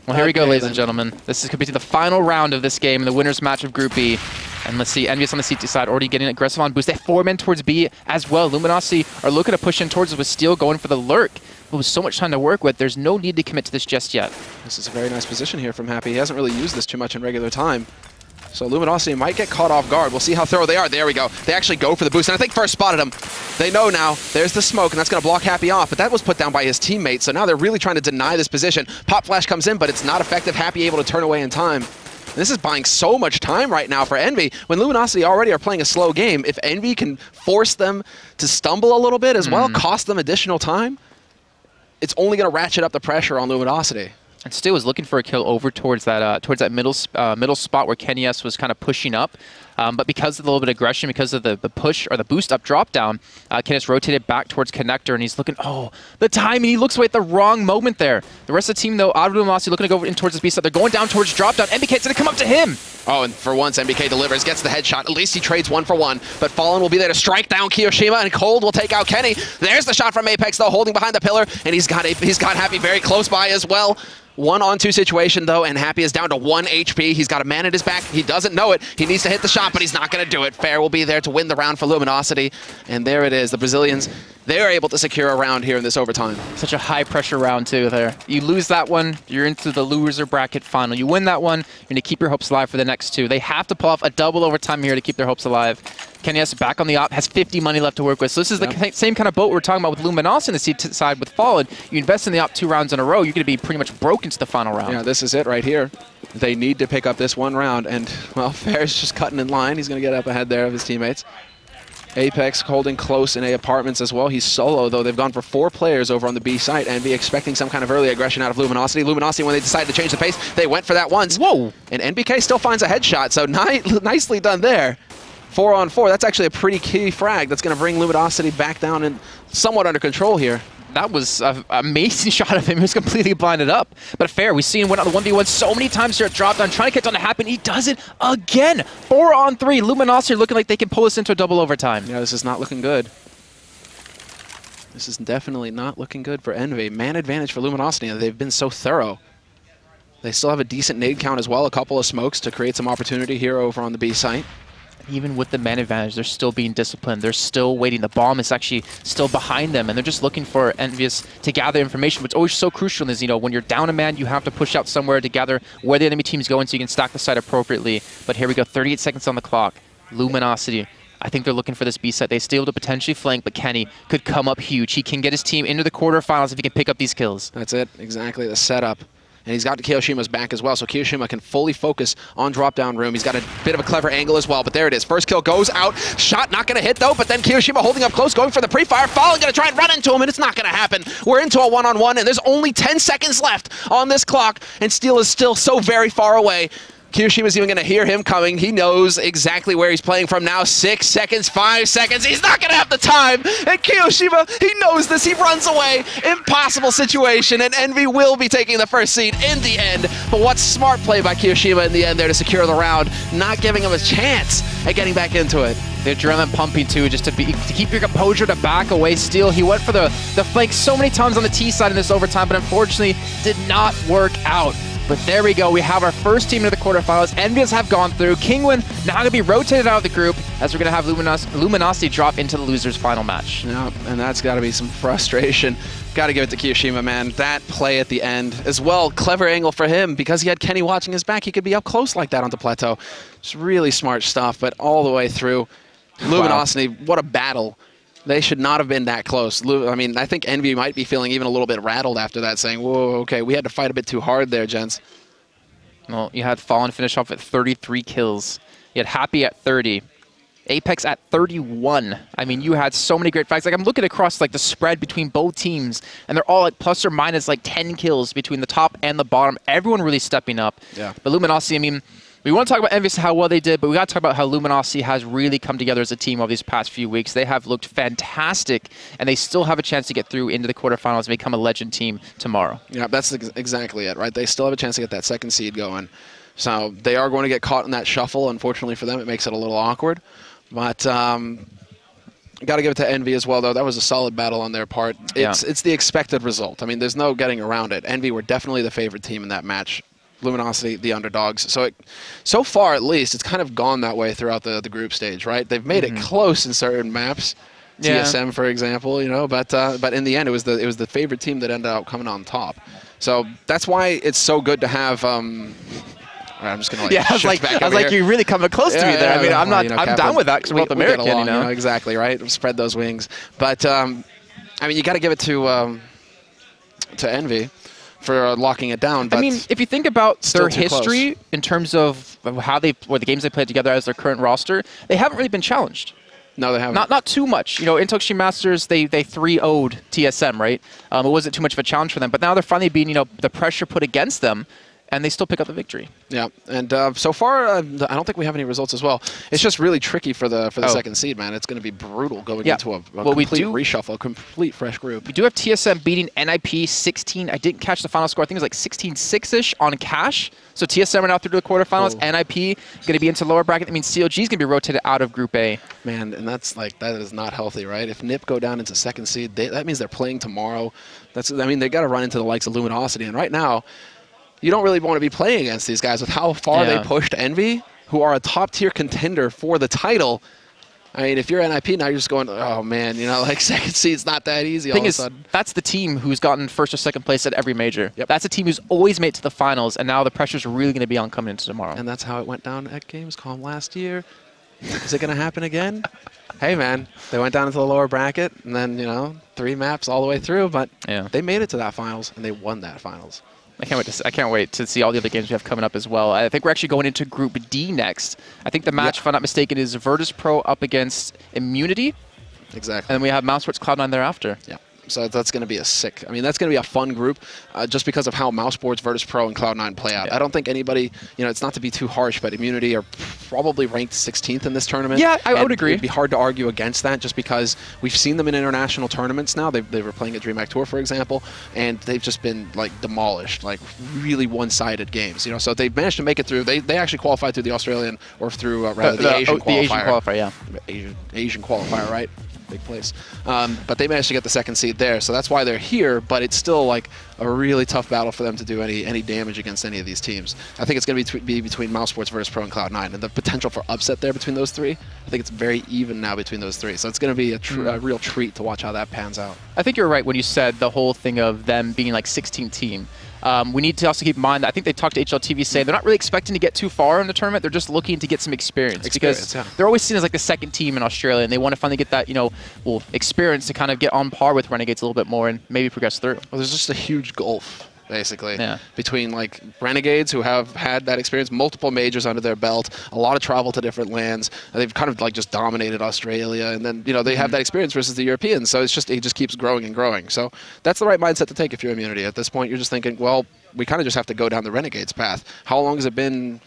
Well, here we go, ladies and gentlemen. This is going to be the final round of this game, the winner's match of Group B. And let's see, EnVyUs on the CT side already getting aggressive on boost. They have 4 men towards B as well. Luminosity are looking to push in towards us with Steel going for the lurk. But with so much time to work with, there's no need to commit to this just yet. This is a very nice position here from Happy. He hasn't really used this too much in regular time. So Luminosity might get caught off guard. We'll see how thorough they are. There we go. They actually go for the boost. And I think first spotted him. They know now. There's the smoke, and that's going to block Happy off. But that was put down by his teammate. So now they're really trying to deny this position. Pop Flash comes in, but it's not effective. Happy able to turn away in time. And this is buying so much time right now for Envy. When Luminosity already are playing a slow game, if Envy can force them to stumble a little bit as well, cost them additional time, it's only going to ratchet up the pressure on Luminosity. And Steel was looking for a kill over towards that middle spot where Kenny S was kind of pushing up. But because of the little bit of aggression, because of the push or the boost up drop down, Kenny S rotated back towards Connector, and he's looking, the timing, he looks away at the wrong moment there. The rest of the team, though, out of Luminosity looking to go in towards the B side. They're going down towards drop down. NBK's going to come up to him. Oh, and for once, NBK delivers, gets the headshot. At least he trades 1 for 1. But Fallen will be there to strike down Kiyoshima, and Cold will take out Kenny. There's the shot from Apex, though, holding behind the pillar, and he's got Happy very close by as well. 1-on-2 situation, though, and Happy is down to 1 HP. He's got a man at his back. He doesn't know it. He needs to hit the shot, but he's not going to do it. Fair will be there to win the round for Luminosity. And there it is. The Brazilians, they are able to secure a round here in this overtime. Such a high-pressure round, too, there. You lose that one, you're into the loser bracket final. You win that one, you're going to keep your hopes alive for the next 2. They have to pull off a double overtime here to keep their hopes alive. Kenny S back on the op, has 50 money left to work with. So this is the same kind of boat we're talking about with Luminosity on the C side with Fallen. You invest in the op 2 rounds in a row, you're going to be pretty much broke into the final round. Yeah, this is it right here. They need to pick up this 1 round, and, well, Fair's just cutting in line. He's going to get up ahead there of his teammates. Apex holding close in A apartments as well. He's solo, though. They've gone for 4 players over on the B site, and be expecting some kind of early aggression out of Luminosity. Luminosity, when they decided to change the pace, they went for that once. Whoa! And NBK still finds a headshot, so nicely done there. 4-on-4, that's actually a pretty key frag that's going to bring Luminosity back down and somewhat under control here. That was an amazing shot of him. He was completely blinded up. But Fair, we've seen him win on the 1v1 so many times here at drop down, trying to get down to happen. He does it again. 4-on-3. Luminosity looking like they can pull us into a double overtime. Yeah, this is not looking good. This is definitely not looking good for Envy. Man advantage for Luminosity. They've been so thorough. They still have a decent nade count as well. A couple of smokes to create some opportunity here over on the B site. Even with the man advantage, they're still being disciplined. They're still waiting. The bomb is actually still behind them, and they're just looking for EnVyUs to gather information. What's always so crucial is, when you're down a man, you have to push out somewhere to gather where the enemy team's going so you can stack the site appropriately. But here we go, 38 seconds on the clock. Luminosity, I think they're looking for this B set. They stay able to potentially flank, but Kenny could come up huge. He can get his team into the quarterfinals if he can pick up these kills. That's it, exactly the setup. And he's got Kiyoshima's back as well, so Kiyoshima can fully focus on drop-down room. He's got a bit of a clever angle as well, but there it is. First kill goes out. Shot not going to hit, though, but then Kiyoshima holding up close, going for the pre-fire. Fallen going to try and run into him, and it's not going to happen. We're into a one-on-one, and there's only 10 seconds left on this clock, and Steel is still so very far away. Kiyoshima's even going to hear him coming. He knows exactly where he's playing from now. 6 seconds, 5 seconds. He's not going to have the time. And Kiyoshima, he knows this. He runs away. Impossible situation. And Envy will be taking the first seed in the end. But what smart play by Kiyoshima in the end there to secure the round, not giving him a chance at getting back into it. The adrenaline pumping too, just to keep your composure, to back away. Steel, he went for the flank so many times on the T side in this overtime, but unfortunately did not work out. But there we go. We have our first team into the quarterfinals. EnVyUs have gone through. Kinguin now going to be rotated out of the group, as we're going to have Luminosity drop into the loser's final match. Yeah, and that's got to be some frustration. Got to give it to Kiyoshima, man. That play at the end as well. Clever angle for him. Because he had Kenny watching his back, he could be up close like that onto Plateau. It's really smart stuff, but all the way through. Luminosity, wow. What a battle. They should not have been that close. I mean, I think Envy might be feeling even a little bit rattled after that, saying, whoa, okay, we had to fight a bit too hard there, gents. Well, you had Fallen finish off at 33 kills. You had Happy at 30. Apex at 31. I mean, you had so many great fights. Like, I'm looking across like the spread between both teams, and they're all like plus or minus like 10 kills between the top and the bottom. Everyone really stepping up. Yeah. But Luminosity, I mean, we want to talk about EnVyUs, how well they did, but we got to talk about how Luminosity has really come together as a team over these past few weeks. They have looked fantastic, and they still have a chance to get through into the quarterfinals and become a legend team tomorrow. Yeah, that's exactly it, right? They still have a chance to get that second seed going. So they are going to get caught in that shuffle. Unfortunately for them, it makes it a little awkward. But got to give it to Envy as well, though. That was a solid battle on their part. It's the expected result. I mean, there's no getting around it. Envy were definitely the favorite team in that match. Luminosity, the underdogs. So so far, at least, it's kind of gone that way throughout the group stage, right? They've made it close in certain maps. TSM, for example, you know, but in the end, it was the favorite team that ended up coming on top. So that's why it's so good to have. I'm just gonna like. Yeah, I was like, you're really coming close to me there. I mean, I'm not. I'm down with that because we're both American, you know? Exactly, right? Spread those wings. But I mean, you got to give it to Envy for locking it down. But I mean, if you think about their history in terms of how the games they played together as their current roster, they haven't really been challenged. No, they haven't. Not too much. You know, in Tokyo Masters, they 3-0'd TSM, right? It wasn't too much of a challenge for them. But now they're finally being, you know, the pressure put against them, and they still pick up the victory. Yeah, and so far, I don't think we have any results as well. It's just really tricky for the second seed, man. It's going to be brutal going into a complete reshuffle, a complete fresh group. We do have TSM beating NIP 16. I didn't catch the final score. I think it was like 16-6-ish on cash. So TSM are now through to the quarterfinals. NIP going to be into lower bracket. That means CLG is going to be rotated out of Group A. Man, and that is not healthy, right? If NIP go down into second seed, that means they're playing tomorrow. I mean, they got to run into the likes of Luminosity, and right now, you don't really want to be playing against these guys with how far they pushed Envy, who are a top-tier contender for the title. I mean, if you're NIP now, you're just going, oh, man, you know, like second seed's not that easy all of a sudden. That's the team who's gotten first or second place at every major. Yep. That's a team who's always made it to the finals, and now the pressure's really going to be on coming into tomorrow. And that's how it went down at Gamescom last year. Is it going to happen again? Hey, man, they went down into the lower bracket, and then, you know, 3 maps all the way through, but they made it to that finals, and they won that finals. I can't wait to see all the other games we have coming up as well. I think we're actually going into Group D next. I think the match, if I'm not mistaken, is Virtus Pro up against Immunity. Exactly. And then we have Mousesports Cloud9 thereafter. Yeah. So that's going to be that's going to be a fun group just because of how Mousesports, Virtus Pro, and Cloud9 play out. Yeah. I don't think anybody, you know, it's not to be too harsh, but Immunity are probably ranked 16th in this tournament. Yeah, I would agree. It'd be hard to argue against that just because we've seen them in international tournaments now. They were playing at DreamHack Tour, for example, and they've just been, like, demolished, like, really one-sided games. You know, so they've managed to make it through. They actually qualified through the Australian, or through, rather, the Asian qualifier. The Asian qualifier, yeah. Asian qualifier, right? Big place. But they managed to get the second seed there, so that's why they're here, but it's still like a really tough battle for them to do any damage against any of these teams. I think it's going to be between Mousesports, Virtus Pro, and Cloud9, and the potential for upset there between those 3, I think it's very even now between those 3, so it's going to be a real treat to watch how that pans out. I think you're right when you said the whole thing of them being like 16th team. We need to also keep in mind that I think they talked to HLTV saying they're not really expecting to get too far in the tournament. They're just looking to get some experience because they're always seen as like the second team in Australia, and they want to finally get that, you know, experience to kind of get on par with Renegades a little bit more and maybe progress through. Well, there's just a huge gulf basically. Yeah. Between like Renegades, who have had that experience, multiple majors under their belt, a lot of travel to different lands. They've kind of like just dominated Australia, and then they have that experience versus the Europeans. So it just keeps growing and growing. So that's the right mindset to take if you're Immunity. At this point, you're just thinking, well, we kind of just have to go down the Renegades path. How long has it been,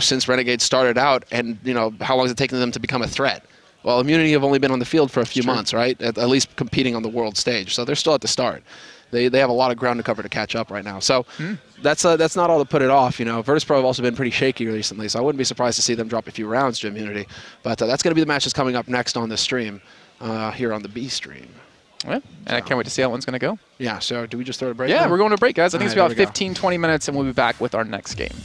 since Renegades started out, and how long has it taken them to become a threat? Well, Immunity have only been on the field for a few months, right? At least competing on the world stage. So they're still at the start. They have a lot of ground to cover to catch up right now. So that's not all to put it off. Virtus.pro have also been pretty shaky recently, so I wouldn't be surprised to see them drop a few rounds to Immunity. But that's going to be the match that's coming up next on the stream, here on the B stream. Yeah, and I can't wait to see how that one's going to go. Yeah, so do we just throw a break? Yeah, now? we're going to break, guys. I think it's All about right, 15, 20 minutes, and we'll be back with our next game.